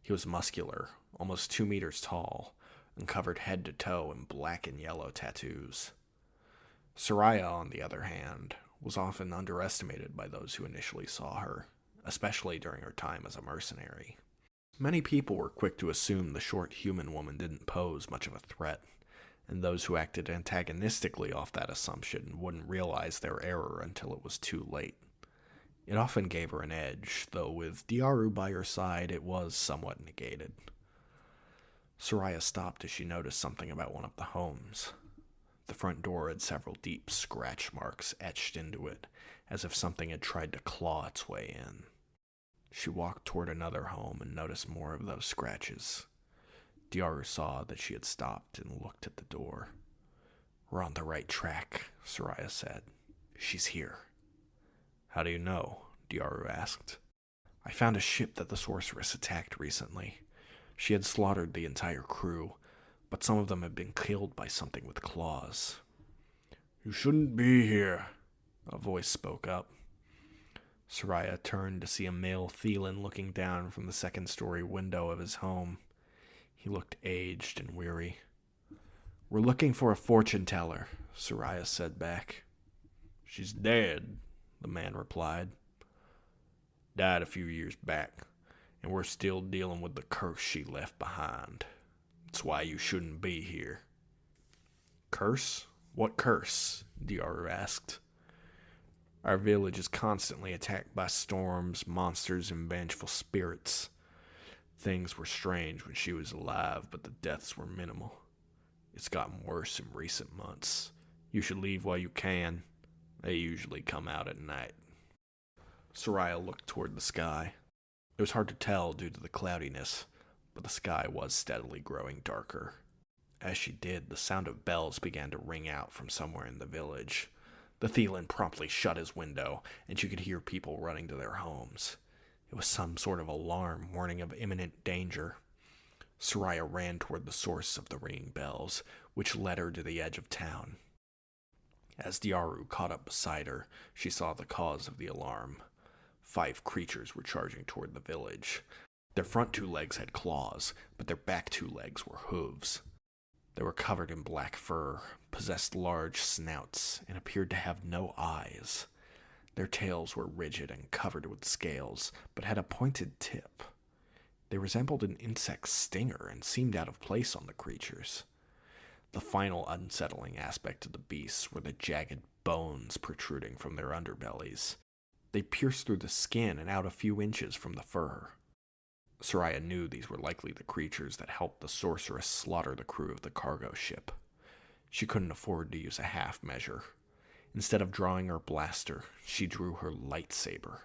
He was muscular, almost 2 meters tall, and covered head to toe in black and yellow tattoos. Seraya, on the other hand, was often underestimated by those who initially saw her, especially during her time as a mercenary. Many people were quick to assume the short human woman didn't pose much of a threat, and those who acted antagonistically off that assumption wouldn't realize their error until it was too late. It often gave her an edge, though with Diaru by her side, it was somewhat negated. Seraya stopped as she noticed something about one of the homes. The front door had several deep scratch marks etched into it, as if something had tried to claw its way in. She walked toward another home and noticed more of those scratches. Diaru saw that she had stopped and looked at the door. "We're on the right track," Seraya said. "She's here." "How do you know?" Diaru asked. "I found a ship that the sorceress attacked recently. She had slaughtered the entire crew, but some of them had been killed by something with claws." "You shouldn't be here," a voice spoke up. Seraya turned to see a male Thelan looking down from the second-story window of his home. He looked aged and weary. "We're looking for a fortune-teller," Seraya said back. "She's dead," the man replied. "Died a few years back, and we're still dealing with the curse she left behind. That's why you shouldn't be here." "Curse? What curse?" Diaru asked. "Our village is constantly attacked by storms, monsters, and vengeful spirits. Things were strange when she was alive, but the deaths were minimal. It's gotten worse in recent months. You should leave while you can. They usually come out at night." Seraya looked toward the sky. It was hard to tell due to the cloudiness, but the sky was steadily growing darker. As she did, the sound of bells began to ring out from somewhere in the village. The Thelan promptly shut his window, and she could hear people running to their homes. It was some sort of alarm warning of imminent danger. Seraya ran toward the source of the ringing bells, which led her to the edge of town. As Diaru caught up beside her, she saw the cause of the alarm. 5 creatures were charging toward the village. Their front 2 legs had claws, but their back 2 legs were hooves. They were covered in black fur, possessed large snouts, and appeared to have no eyes. Their tails were rigid and covered with scales, but had a pointed tip. They resembled an insect's stinger and seemed out of place on the creatures. The final unsettling aspect of the beasts were the jagged bones protruding from their underbellies. They pierced through the skin and out a few inches from the fur. Seraya knew these were likely the creatures that helped the sorceress slaughter the crew of the cargo ship. She couldn't afford to use a half measure. Instead of drawing her blaster, she drew her lightsaber.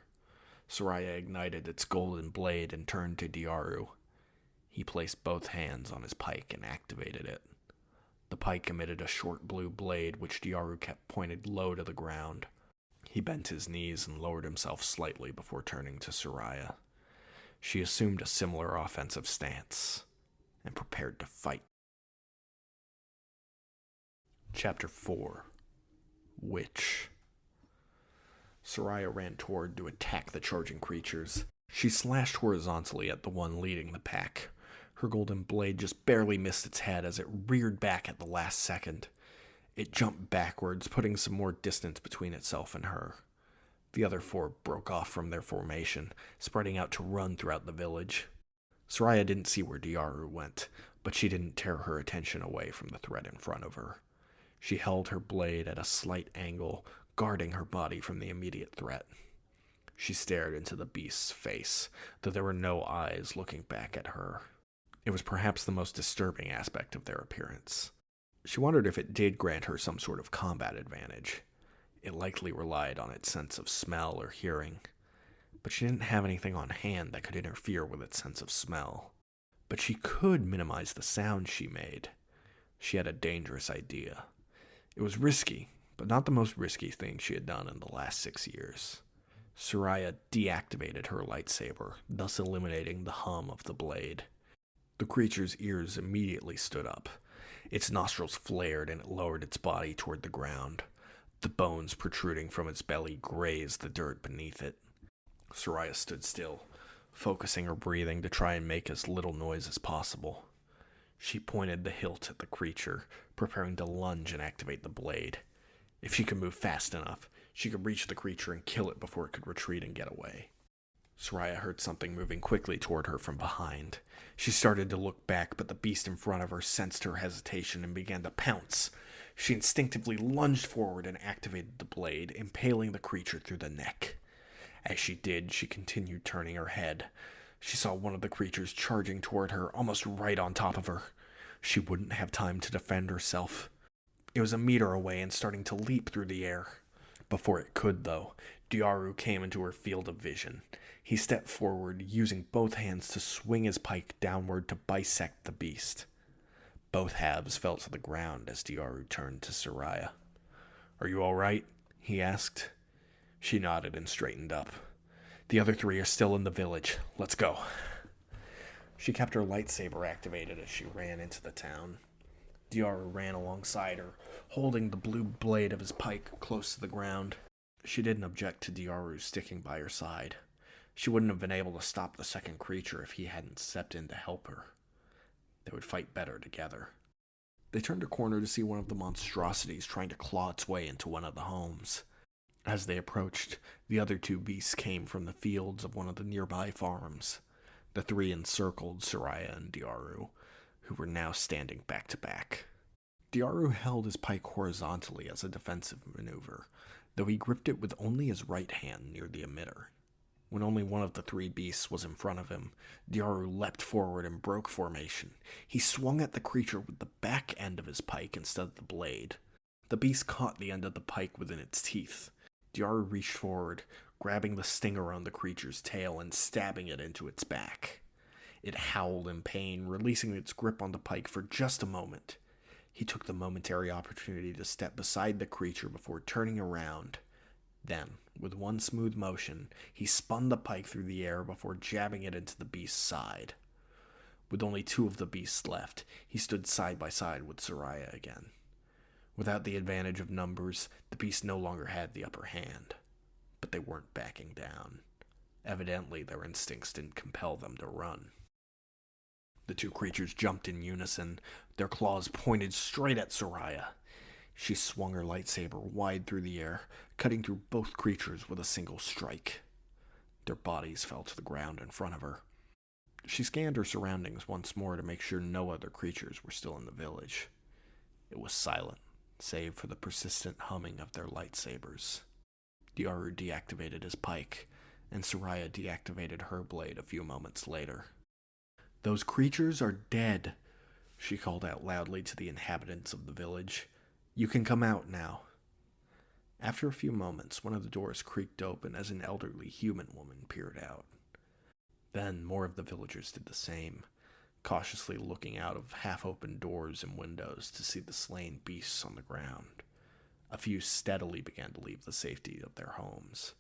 Seraya ignited its golden blade and turned to Diaru. He placed both hands on his pike and activated it. The pike emitted a short blue blade which Diaru kept pointed low to the ground. He bent his knees and lowered himself slightly before turning to Seraya. She assumed a similar offensive stance and prepared to fight. Chapter 4. Witch. Seraya ran toward to attack the charging creatures. She slashed horizontally at the one leading the pack. Her golden blade just barely missed its head as it reared back at the last second. It jumped backwards, putting some more distance between itself and her. The other four broke off from their formation, spreading out to run throughout the village. Seraya didn't see where Diaru went, but she didn't tear her attention away from the threat in front of her. She held her blade at a slight angle, guarding her body from the immediate threat. She stared into the beast's face, though there were no eyes looking back at her. It was perhaps the most disturbing aspect of their appearance. She wondered if it did grant her some sort of combat advantage. It likely relied on its sense of smell or hearing, but she didn't have anything on hand that could interfere with its sense of smell. But she could minimize the sound she made. She had a dangerous idea. It was risky, but not the most risky thing she had done in the last 6 years. Seraya deactivated her lightsaber, thus eliminating the hum of the blade. The creature's ears immediately stood up. Its nostrils flared and it lowered its body toward the ground. The bones protruding from its belly grazed the dirt beneath it. Seraya stood still, focusing her breathing to try and make as little noise as possible. She pointed the hilt at the creature, preparing to lunge and activate the blade. If she could move fast enough, she could reach the creature and kill it before it could retreat and get away. Seraya heard something moving quickly toward her from behind. She started to look back, but the beast in front of her sensed her hesitation and began to pounce. She instinctively lunged forward and activated the blade, impaling the creature through the neck. As she did, she continued turning her head. She saw one of the creatures charging toward her, almost right on top of her. She wouldn't have time to defend herself. It was a meter away and starting to leap through the air. Before it could, though, Diaru came into her field of vision. He stepped forward, using both hands to swing his pike downward to bisect the beast. Both halves fell to the ground as Diaru turned to Seraya. "Are you all right?" he asked. She nodded and straightened up. "The other three are still in the village. Let's go." She kept her lightsaber activated as she ran into the town. Diaru ran alongside her, holding the blue blade of his pike close to the ground. She didn't object to Diaru sticking by her side. She wouldn't have been able to stop the second creature if he hadn't stepped in to help her. They would fight better together. They turned a corner to see one of the monstrosities trying to claw its way into one of the homes. As they approached, the other two beasts came from the fields of one of the nearby farms. The three encircled Seraya and Diaru, who were now standing back to back. Diaru held his pike horizontally as a defensive maneuver, though he gripped it with only his right hand near the emitter. When only one of the three beasts was in front of him, Diaru leapt forward and broke formation. He swung at the creature with the back end of his pike instead of the blade. The beast caught the end of the pike within its teeth. Diaru reached forward, grabbing the sting around the creature's tail and stabbing it into its back. It howled in pain, releasing its grip on the pike for just a moment. He took the momentary opportunity to step beside the creature before turning around. Then, with one smooth motion, he spun the pike through the air before jabbing it into the beast's side. With only two of the beasts left, he stood side by side with Seraya again. Without the advantage of numbers, the beasts no longer had the upper hand. But they weren't backing down. Evidently, their instincts didn't compel them to run. The two creatures jumped in unison, their claws pointed straight at Seraya. She swung her lightsaber wide through the air, cutting through both creatures with a single strike. Their bodies fell to the ground in front of her. She scanned her surroundings once more to make sure no other creatures were still in the village. It was silent, save for the persistent humming of their lightsabers. Diaru deactivated his pike, and Seraya deactivated her blade a few moments later. "Those creatures are dead," she called out loudly to the inhabitants of the village. "You can come out now." After a few moments, one of the doors creaked open as an elderly human woman peered out. Then more of the villagers did the same, cautiously looking out of half-open doors and windows to see the slain beasts on the ground. A few steadily began to leave the safety of their homes.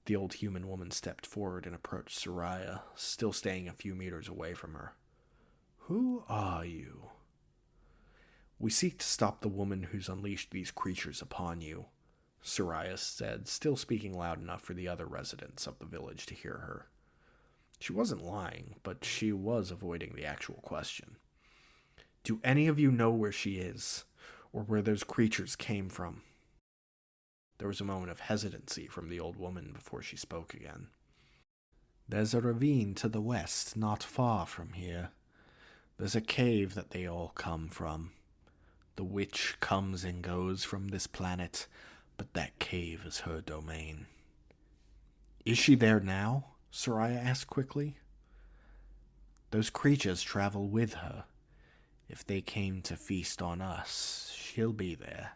The old human woman stepped forward and approached Seraya, still staying a few meters away from her. "Who are you?" "We seek to stop the woman who's unleashed these creatures upon you," Seraya said, still speaking loud enough for the other residents of the village to hear her. She wasn't lying, but she was avoiding the actual question. Do any of you know where she is, or where those creatures came from? There was a moment of hesitancy from the old woman before she spoke again. There's a ravine to the west, not far from here. There's a cave that they all come from. The witch comes and goes from this planet, but that cave is her domain. Is she there now? Seraya asked quickly. Those creatures travel with her. If they came to feast on us, she'll be there.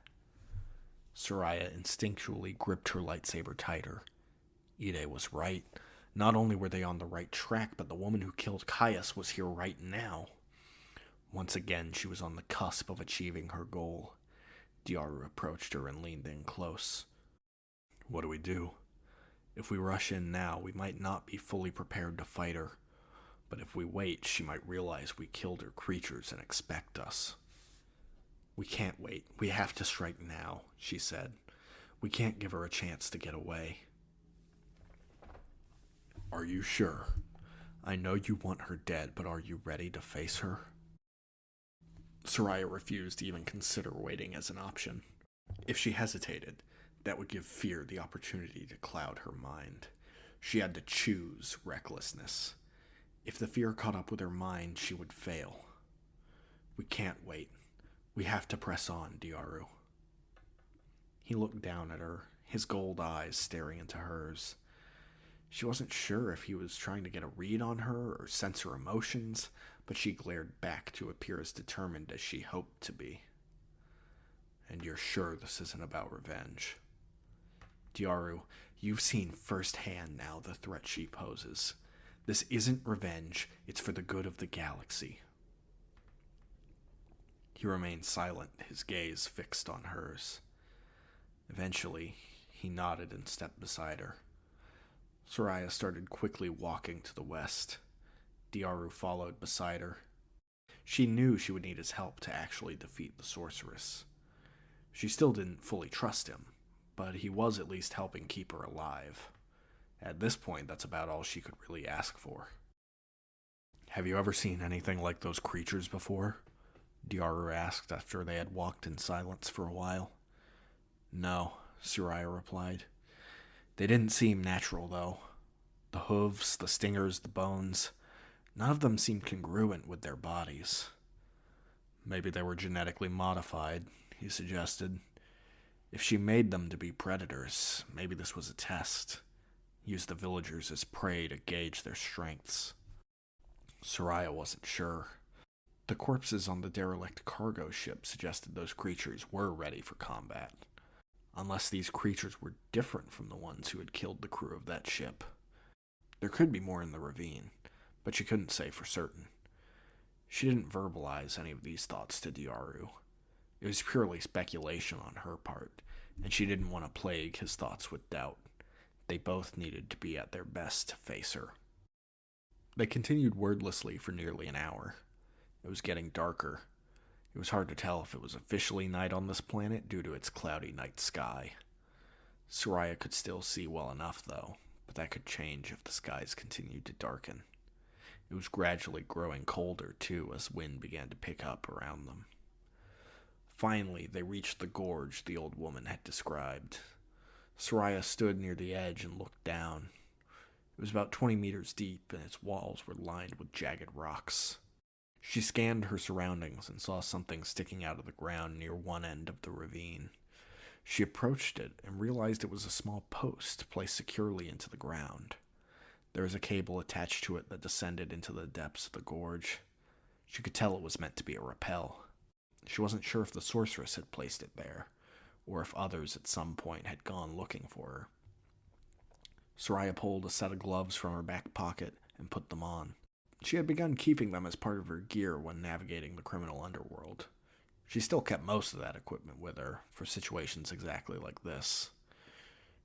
Seraya instinctually gripped her lightsaber tighter. Ide was right. Not only were they on the right track, but the woman who killed Caius was here right now. Once again, she was on the cusp of achieving her goal. Diaru approached her and leaned in close. What do we do? If we rush in now, we might not be fully prepared to fight her. But if we wait, she might realize we killed her creatures and expect us. We can't wait. We have to strike now, she said. We can't give her a chance to get away. Are you sure? I know you want her dead, but are you ready to face her? Seraya refused to even consider waiting as an option. If she hesitated, that would give fear the opportunity to cloud her mind. She had to choose recklessness. If the fear caught up with her mind, she would fail. We can't wait. We have to press on, Diaru. He looked down at her, his gold eyes staring into hers. She wasn't sure if he was trying to get a read on her or sense her emotions, but she glared back to appear as determined as she hoped to be. And you're sure this isn't about revenge? Diaru, you've seen firsthand now the threat she poses. This isn't revenge, it's for the good of the galaxy. He remained silent, his gaze fixed on hers. Eventually, he nodded and stepped beside her. Seraya started quickly walking to the west. Diaru followed beside her. She knew she would need his help to actually defeat the sorceress. She still didn't fully trust him, but he was at least helping keep her alive. At this point, that's about all she could really ask for. Have you ever seen anything like those creatures before? Diaru asked after they had walked in silence for a while. No, Seraya replied. They didn't seem natural, though. The hooves, the stingers, the bones, none of them seemed congruent with their bodies. Maybe they were genetically modified, he suggested. If she made them to be predators, maybe this was a test. Use the villagers as prey to gauge their strengths. Seraya wasn't sure. The corpses on the derelict cargo ship suggested those creatures were ready for combat. Unless these creatures were different from the ones who had killed the crew of that ship. There could be more in the ravine, but she couldn't say for certain. She didn't verbalize any of these thoughts to Diaru. It was purely speculation on her part, and she didn't want to plague his thoughts with doubt. They both needed to be at their best to face her. They continued wordlessly for nearly an hour. It was getting darker. It was hard to tell if it was officially night on this planet due to its cloudy night sky. Seraya could still see well enough, though, but that could change if the skies continued to darken. It was gradually growing colder, too, as wind began to pick up around them. Finally, they reached the gorge the old woman had described. Seraya stood near the edge and looked down. It was about 20 meters deep, and its walls were lined with jagged rocks. She scanned her surroundings and saw something sticking out of the ground near one end of the ravine. She approached it and realized it was a small post placed securely into the ground. There was a cable attached to it that descended into the depths of the gorge. She could tell it was meant to be a rappel. She wasn't sure if the sorceress had placed it there, or if others at some point had gone looking for her. Seraya pulled a set of gloves from her back pocket and put them on. She had begun keeping them as part of her gear when navigating the criminal underworld. She still kept most of that equipment with her for situations exactly like this.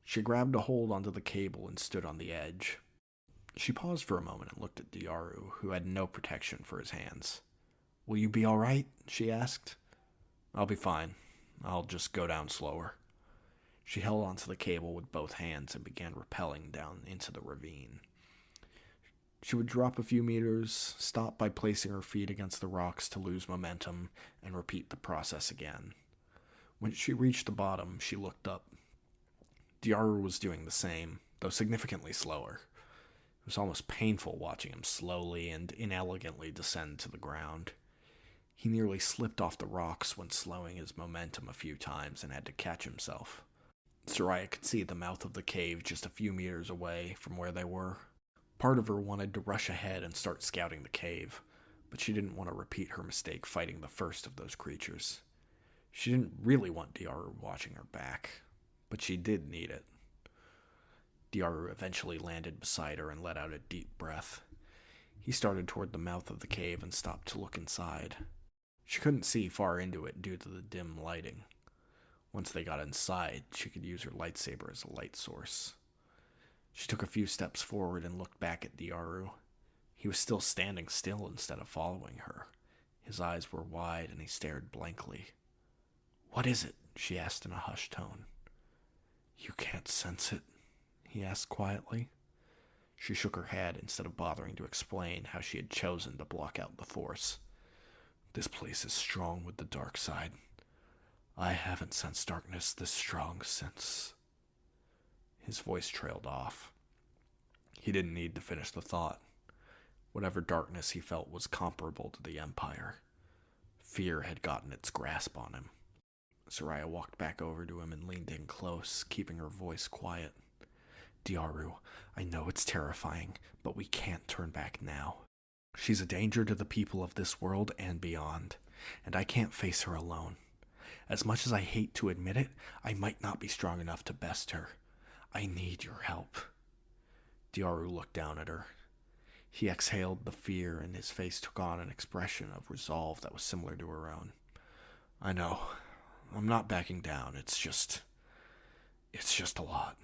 She grabbed a hold onto the cable and stood on the edge. She paused for a moment and looked at Diaru, who had no protection for his hands. "Will you be all right?" she asked. "I'll be fine. I'll just go down slower." She held onto the cable with both hands and began rappelling down into the ravine. She would drop a few meters, stop by placing her feet against the rocks to lose momentum, and repeat the process again. When she reached the bottom, she looked up. Diaru was doing the same, though significantly slower. It was almost painful watching him slowly and inelegantly descend to the ground. He nearly slipped off the rocks when slowing his momentum a few times and had to catch himself. Seraya could see the mouth of the cave just a few meters away from where they were. Part of her wanted to rush ahead and start scouting the cave, but she didn't want to repeat her mistake fighting the first of those creatures. She didn't really want Diaru watching her back, but she did need it. Diaru eventually landed beside her and let out a deep breath. He started toward the mouth of the cave and stopped to look inside. She couldn't see far into it due to the dim lighting. Once they got inside, she could use her lightsaber as a light source. She took a few steps forward and looked back at Diaru. He was still standing still instead of following her. His eyes were wide and he stared blankly. "What is it?" she asked in a hushed tone. "You can't sense it?" he asked quietly. She shook her head instead of bothering to explain how she had chosen to block out the Force. "This place is strong with the dark side. I haven't sensed darkness this strong since..." His voice trailed off. He didn't need to finish the thought. Whatever darkness he felt was comparable to the Empire. Fear had gotten its grasp on him. Seraya walked back over to him and leaned in close, keeping her voice quiet. "Diaru, I know it's terrifying, but we can't turn back now. She's a danger to the people of this world and beyond, and I can't face her alone. As much as I hate to admit it, I might not be strong enough to best her. I need your help." Diaru looked down at her. He exhaled the fear, and his face took on an expression of resolve that was similar to her own. "I know. I'm not backing down. It's just a lot."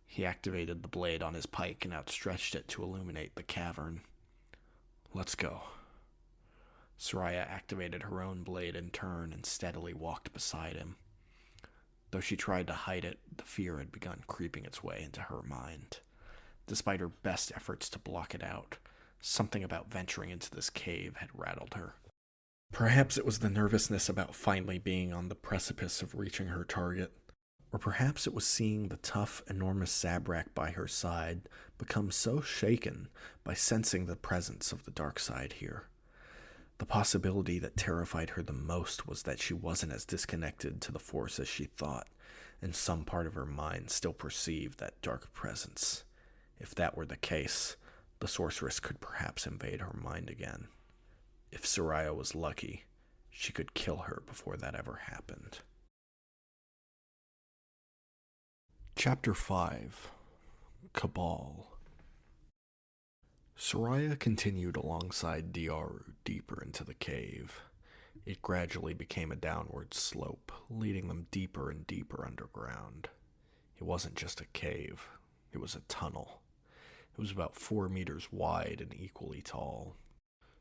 He activated the blade on his pike and outstretched it to illuminate the cavern. "Let's go." Seraya activated her own blade in turn and steadily walked beside him. Though she tried to hide it, the fear had begun creeping its way into her mind. Despite her best efforts to block it out, something about venturing into this cave had rattled her. Perhaps it was the nervousness about finally being on the precipice of reaching her target. Or perhaps it was seeing the tough, enormous Zabrak by her side become so shaken by sensing the presence of the dark side here. The possibility that terrified her the most was that she wasn't as disconnected to the Force as she thought, and some part of her mind still perceived that dark presence. If that were the case, the sorceress could perhaps invade her mind again. If Seraya was lucky, she could kill her before that ever happened. Chapter 5. Cabal. Seraya continued alongside Diaru deeper into the cave. It gradually became a downward slope, leading them deeper and deeper underground. It wasn't just a cave, it was a tunnel. It was about 4 meters wide and equally tall.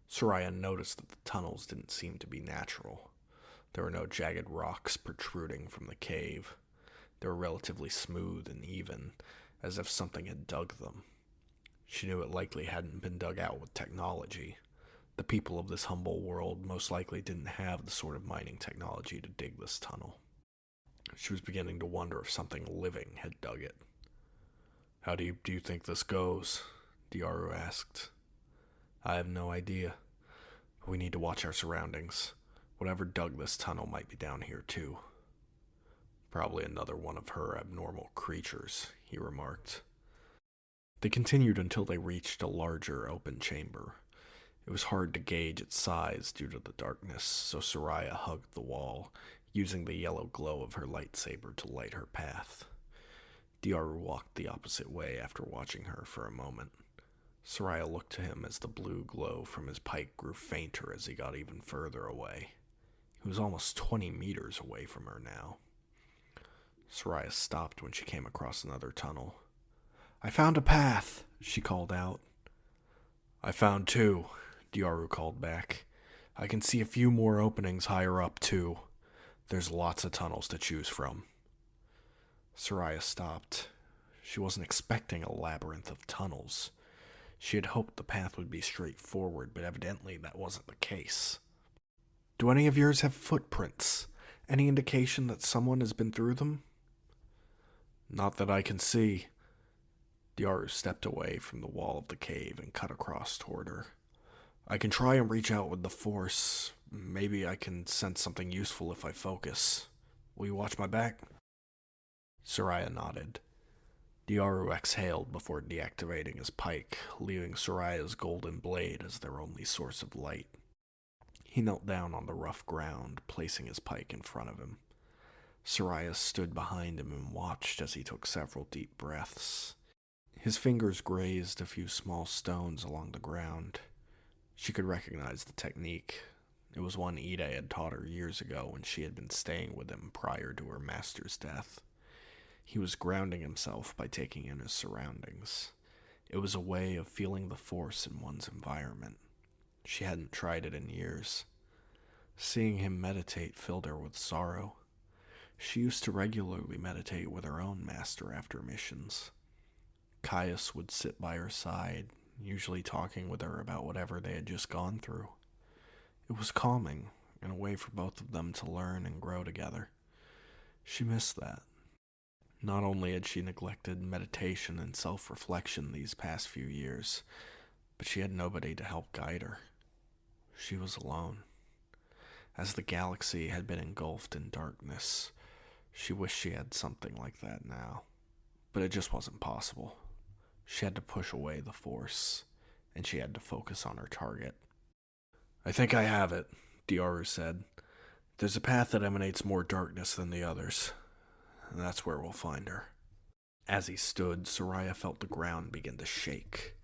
Seraya noticed that the tunnels didn't seem to be natural. There were no jagged rocks protruding from the cave. They were relatively smooth and even, as if something had dug them. She knew it likely hadn't been dug out with technology. The people of this humble world most likely didn't have the sort of mining technology to dig this tunnel. She was beginning to wonder if something living had dug it. "How do you think this goes?" Diaru asked. "I have no idea. But we need to watch our surroundings. Whatever dug this tunnel might be down here too." "Probably another one of her abnormal creatures," he remarked. They continued until they reached a larger open chamber. It was hard to gauge its size due to the darkness, so Seraya hugged the wall, using the yellow glow of her lightsaber to light her path. Diaru walked the opposite way after watching her for a moment. Seraya looked to him as the blue glow from his pike grew fainter as he got even further away. He was almost 20 meters away from her now. Seraya stopped when she came across another tunnel. "I found a path," she called out. "I found 2, Diaru called back. "I can see a few more openings higher up, too. There's lots of tunnels to choose from." Seraya stopped. She wasn't expecting a labyrinth of tunnels. She had hoped the path would be straightforward, but evidently that wasn't the case. Do any of yours have footprints? Any indication that someone has been through them? Not that I can see. Diaru stepped away from the wall of the cave and cut across toward her. I can try and reach out with the Force. Maybe I can sense something useful if I focus. Will you watch my back? Seraya nodded. Diaru exhaled before deactivating his pike, leaving Soraya's golden blade as their only source of light. He knelt down on the rough ground, placing his pike in front of him. Seraya stood behind him and watched as he took several deep breaths. His fingers grazed a few small stones along the ground. She could recognize the technique. It was one Ida had taught her years ago when she had been staying with him prior to her master's death. He was grounding himself by taking in his surroundings. It was a way of feeling the force in one's environment. She hadn't tried it in years. Seeing him meditate filled her with sorrow. She used to regularly meditate with her own master after missions. Caius would sit by her side, usually talking with her about whatever they had just gone through. It was calming, and a way for both of them to learn and grow together. She missed that. Not only had she neglected meditation and self-reflection these past few years, but she had nobody to help guide her. She was alone. As the galaxy had been engulfed in darkness, she wished she had something like that now. But it just wasn't possible. She had to push away the Force, and she had to focus on her target. I think I have it, Diaru said. There's a path that emanates more darkness than the others, and that's where we'll find her. As he stood, Seraya felt the ground begin to shake.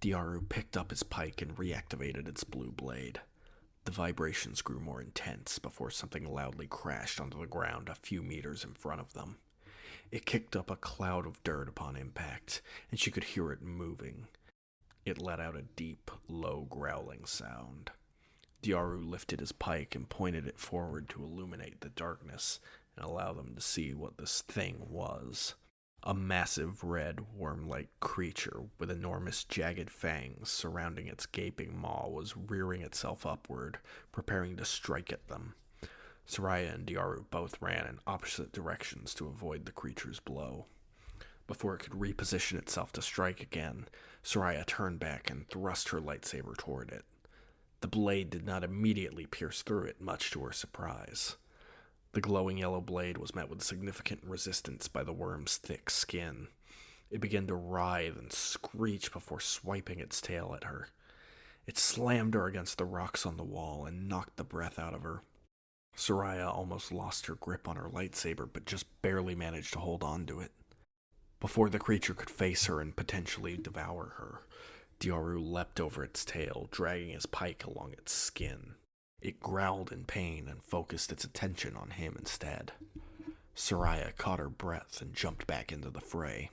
Diaru picked up his pike and reactivated its blue blade. The vibrations grew more intense before something loudly crashed onto the ground a few meters in front of them. It kicked up a cloud of dirt upon impact, and she could hear it moving. It let out a deep, low growling sound. Diaru lifted his pike and pointed it forward to illuminate the darkness and allow them to see what this thing was. A massive red worm-like creature with enormous jagged fangs surrounding its gaping maw was rearing itself upward, preparing to strike at them. Seraya and Diaru both ran in opposite directions to avoid the creature's blow. Before it could reposition itself to strike again, Seraya turned back and thrust her lightsaber toward it. The blade did not immediately pierce through it, much to her surprise. The glowing yellow blade was met with significant resistance by the worm's thick skin. It began to writhe and screech before swiping its tail at her. It slammed her against the rocks on the wall and knocked the breath out of her. Seraya almost lost her grip on her lightsaber, but just barely managed to hold on to it. Before the creature could face her and potentially devour her, Diaru leapt over its tail, dragging his pike along its skin. It growled in pain and focused its attention on him instead. Seraya caught her breath and jumped back into the fray.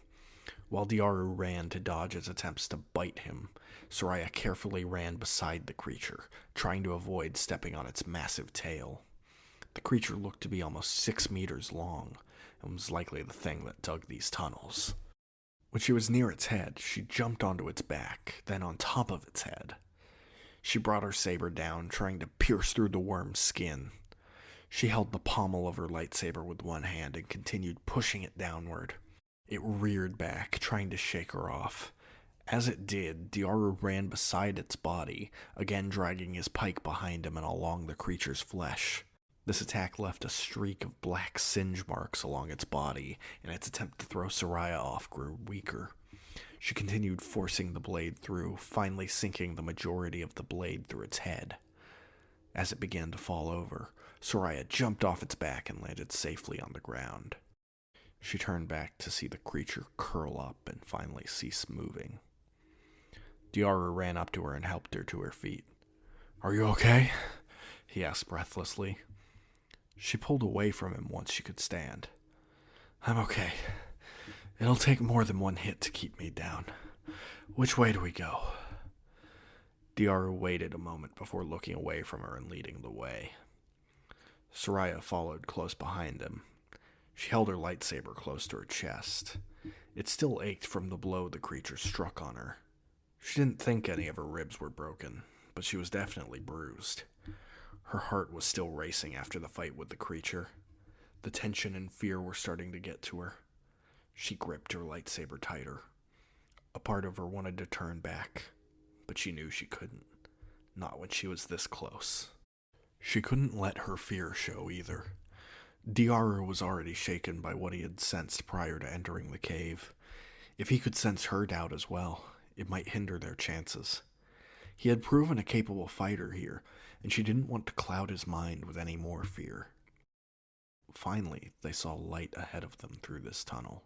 While Diaru ran to dodge its attempts to bite him, Seraya carefully ran beside the creature, trying to avoid stepping on its massive tail. The creature looked to be almost 6 meters long, and was likely the thing that dug these tunnels. When she was near its head, she jumped onto its back, then on top of its head. She brought her saber down, trying to pierce through the worm's skin. She held the pommel of her lightsaber with one hand and continued pushing it downward. It reared back, trying to shake her off. As it did, Diaru ran beside its body, again dragging his pike behind him and along the creature's flesh. This attack left a streak of black singe marks along its body, and its attempt to throw Seraya off grew weaker. She continued forcing the blade through, finally sinking the majority of the blade through its head. As it began to fall over, Seraya jumped off its back and landed safely on the ground. She turned back to see the creature curl up and finally cease moving. Diaru ran up to her and helped her to her feet. "Are you okay?" he asked breathlessly. She pulled away from him once she could stand. "I'm okay. It'll take more than one hit to keep me down. Which way do we go?" Diaru waited a moment before looking away from her and leading the way. Seraya followed close behind him. She held her lightsaber close to her chest. It still ached from the blow the creature struck on her. She didn't think any of her ribs were broken, but she was definitely bruised. Her heart was still racing after the fight with the creature. The tension and fear were starting to get to her. She gripped her lightsaber tighter. A part of her wanted to turn back, but she knew she couldn't. Not when she was this close. She couldn't let her fear show either. Diaru was already shaken by what he had sensed prior to entering the cave. If he could sense her doubt as well, it might hinder their chances. He had proven a capable fighter here, and she didn't want to cloud his mind with any more fear. Finally, they saw light ahead of them through this tunnel.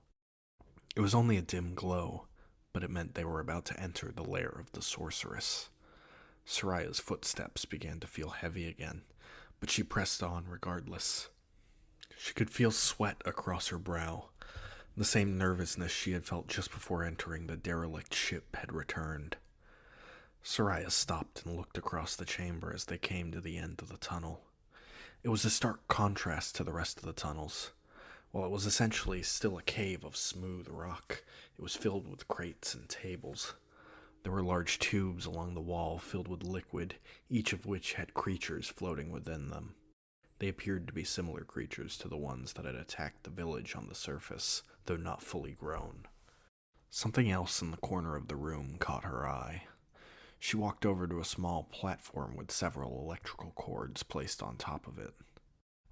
It was only a dim glow, but it meant they were about to enter the lair of the sorceress. Seraya's footsteps began to feel heavy again, but she pressed on regardless. She could feel sweat across her brow. The same nervousness she had felt just before entering the derelict ship had returned. Seraya stopped and looked across the chamber as they came to the end of the tunnel. It was a stark contrast to the rest of the tunnels. While it was essentially still a cave of smooth rock, it was filled with crates and tables. There were large tubes along the wall filled with liquid, each of which had creatures floating within them. They appeared to be similar creatures to the ones that had attacked the village on the surface, though not fully grown. Something else in the corner of the room caught her eye. She walked over to a small platform with several electrical cords placed on top of it.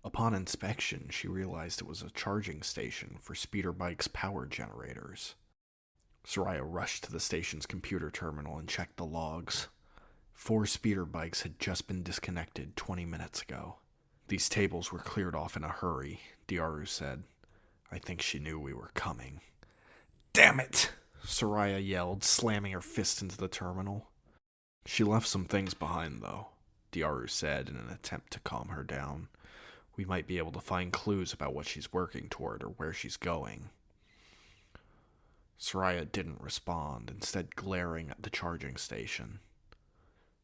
Upon inspection, she realized it was a charging station for speeder bikes' power generators. Seraya rushed to the station's computer terminal and checked the logs. 4 speeder bikes had just been disconnected 20 minutes ago. These tables were cleared off in a hurry, Diaru said. I think she knew we were coming. Damn it! Seraya yelled, slamming her fist into the terminal. She left some things behind, though, Diaru said in an attempt to calm her down. We might be able to find clues about what she's working toward or where she's going. Seraya didn't respond, instead glaring at the charging station.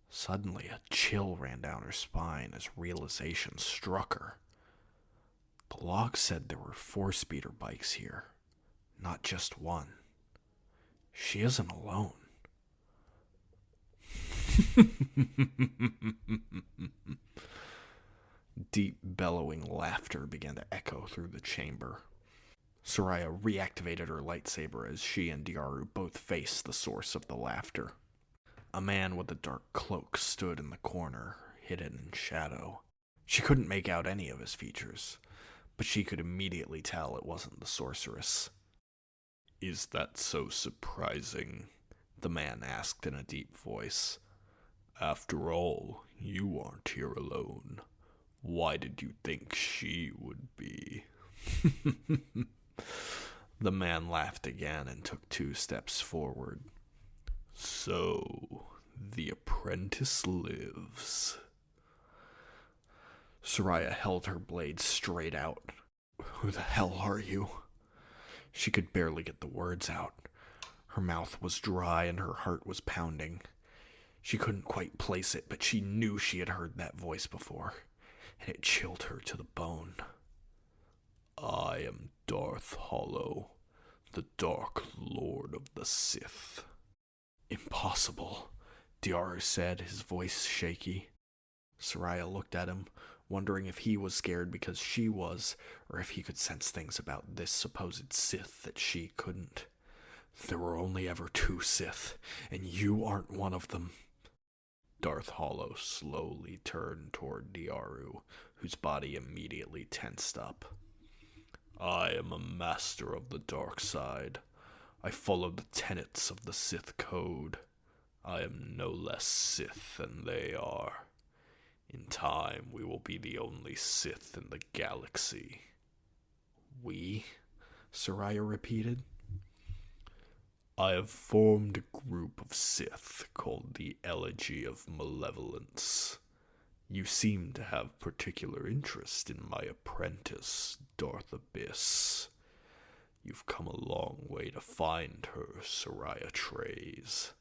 Suddenly, a chill ran down her spine as realization struck her. The log said there were 4 speeder bikes here, not just one. She isn't alone. Deep, bellowing laughter began to echo through the chamber. Seraya reactivated her lightsaber as she and Diaru both faced the source of the laughter. A man with a dark cloak stood in the corner, hidden in shadow. She couldn't make out any of his features, but she could immediately tell it wasn't the sorceress. Is that so surprising? The man asked in a deep voice. After all, you aren't here alone. Why did you think she would be? The man laughed again and took 2 steps forward. So, the apprentice lives. Seraya held her blade straight out. Who the hell are you? She could barely get the words out. Her mouth was dry and her heart was pounding. She couldn't quite place it, but she knew she had heard that voice before, and it chilled her to the bone. I am Darth Hollow, the Dark Lord of the Sith. Impossible, Diaru said, his voice shaky. Seraya looked at him, wondering if he was scared because she was, or if he could sense things about this supposed Sith that she couldn't. There were only ever 2 Sith, and you aren't one of them. Darth Hollow slowly turned toward Diaru, whose body immediately tensed up. I am a master of the dark side. I follow the tenets of the Sith Code. I am no less Sith than they are. In time, we will be the only Sith in the galaxy. We? Seraya repeated. I have formed a group of Sith called the Elegy of Malevolence. You seem to have particular interest in my apprentice, Darth Abyss. You've come a long way to find her, Seraya Traze.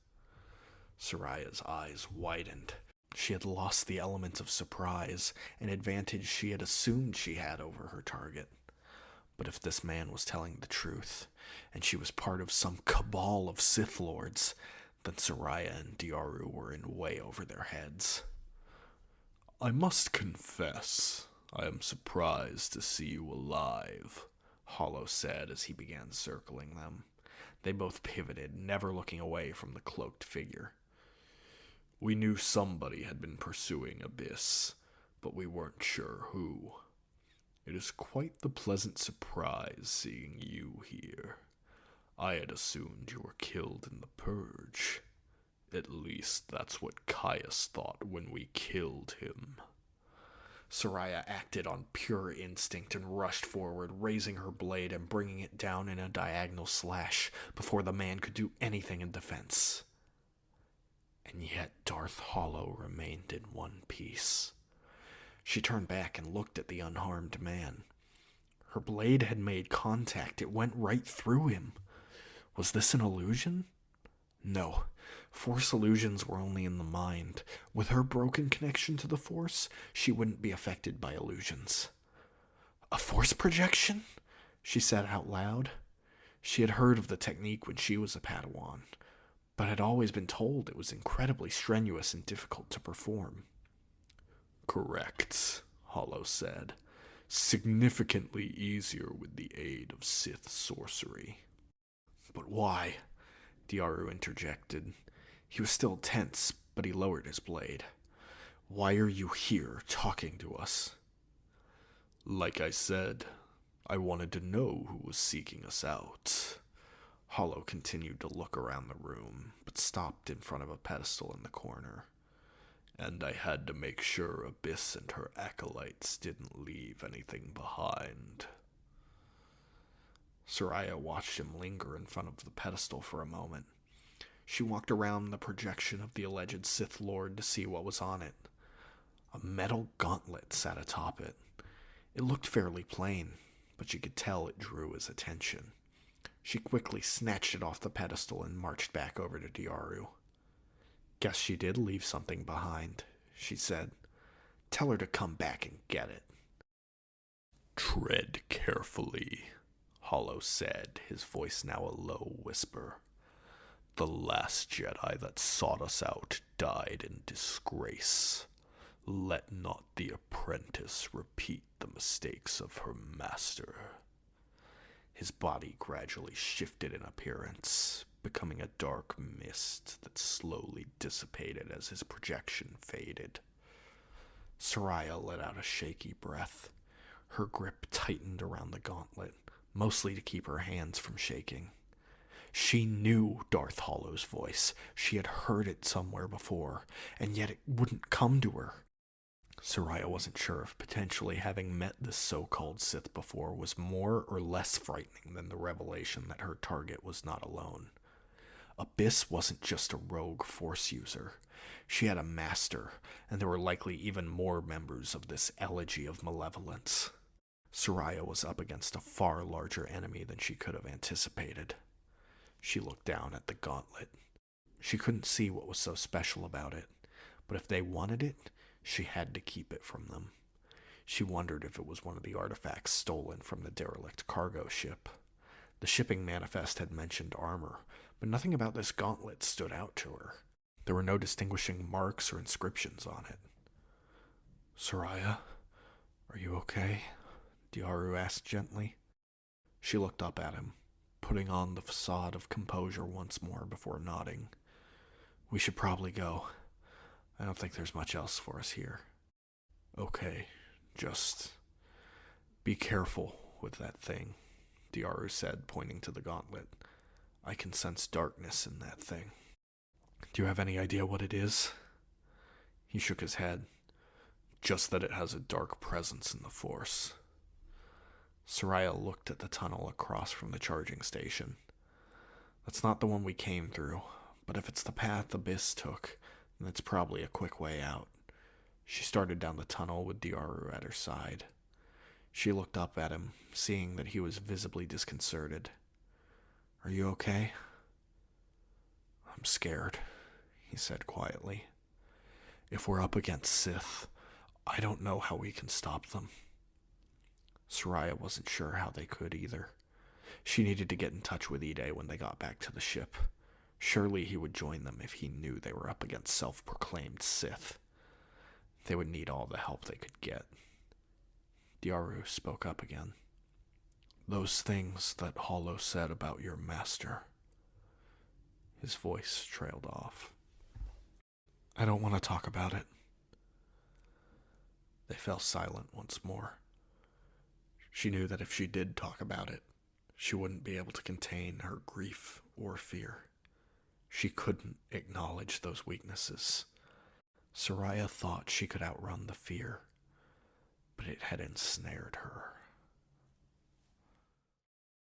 Seraya's eyes widened. She had lost the element of surprise, an advantage she had assumed she had over her target. But if this man was telling the truth, and she was part of some cabal of Sith Lords, Then Seraya and Diaru were in way over their heads. I must confess, I am surprised to see you alive, Hollow said as he began circling them. They both pivoted, never looking away from the cloaked figure. We knew somebody had been pursuing Abyss, but we weren't sure who. It is quite the pleasant surprise seeing you here. I had assumed you were killed in the Purge. At least that's what Caius thought when we killed him. Seraya acted on pure instinct and rushed forward, raising her blade and bringing it down in a diagonal slash before the man could do anything in defense. And yet Darth Hollow remained in one piece. She turned back and looked at the unharmed man. Her blade had made contact. It went right through him. Was this an illusion? No. Force illusions were only in the mind. With her broken connection to the Force, she wouldn't be affected by illusions. A Force projection? She said out loud. She had heard of the technique when she was a Padawan, but had always been told it was incredibly strenuous and difficult to perform. Correct, Hollow said. Significantly easier with the aid of Sith sorcery. But why? Diaru interjected. He was still tense, but he lowered his blade. Why are you here talking to us? Like I said, I wanted to know who was seeking us out. Hollow continued to look around the room, but stopped in front of a pedestal in the corner. And I had to make sure Abyss and her acolytes didn't leave anything behind. Seraya watched him linger in front of the pedestal for a moment. She walked around the projection of the alleged Sith Lord to see what was on it. A metal gauntlet sat atop it. It looked fairly plain, but she could tell it drew his attention. She quickly snatched it off the pedestal and marched back over to Diaru. Guess she did leave something behind, she said. Tell her to come back and get it. Tread carefully, Hollow said, his voice now a low whisper. The last Jedi that sought us out died in disgrace. Let not the apprentice repeat the mistakes of her master. His body gradually shifted in appearance, becoming a dark mist that slowly dissipated as his projection faded. Seraya let out a shaky breath. Her grip tightened around the gauntlet, mostly to keep her hands from shaking. She knew Darth Hollow's voice. She had heard it somewhere before, and yet it wouldn't come to her. Seraya wasn't sure if potentially having met this so-called Sith before was more or less frightening than the revelation that her target was not alone. Abyss wasn't just a rogue Force user. She had a master, and there were likely even more members of this Elegy of Malevolence. Seraya was up against a far larger enemy than she could have anticipated. She looked down at the gauntlet. She couldn't see what was so special about it, but if they wanted it, she had to keep it from them. She wondered if it was one of the artifacts stolen from the derelict cargo ship. The shipping manifest had mentioned armor, but nothing about this gauntlet stood out to her. There were no distinguishing marks or inscriptions on it. Seraya, are you okay? Diaru asked gently. She looked up at him, putting on the facade of composure once more before nodding. We should probably go. I don't think there's much else for us here. Okay, just be careful with that thing, Diaru said, pointing to the gauntlet. I can sense darkness in that thing. Do you have any idea what it is? He shook his head. Just that it has a dark presence in the Force. Seraya looked at the tunnel across from the charging station. That's not the one we came through, but if it's the path Abyss took, then it's probably a quick way out. She started down the tunnel with Diaru at her side. She looked up at him, seeing that he was visibly disconcerted. Are you okay? I'm scared, he said quietly. If we're up against Sith, I don't know how we can stop them. Seraya wasn't sure how they could either. She needed to get in touch with Ide when they got back to the ship. Surely he would join them if he knew they were up against self-proclaimed Sith. They would need all the help they could get. Diaru spoke up again. Those things that Hollow said about your master. His voice trailed off. I don't want to talk about it. They fell silent once more. She knew that if she did talk about it, she wouldn't be able to contain her grief or fear. She couldn't acknowledge those weaknesses. Seraya thought she could outrun the fear, but it had ensnared her.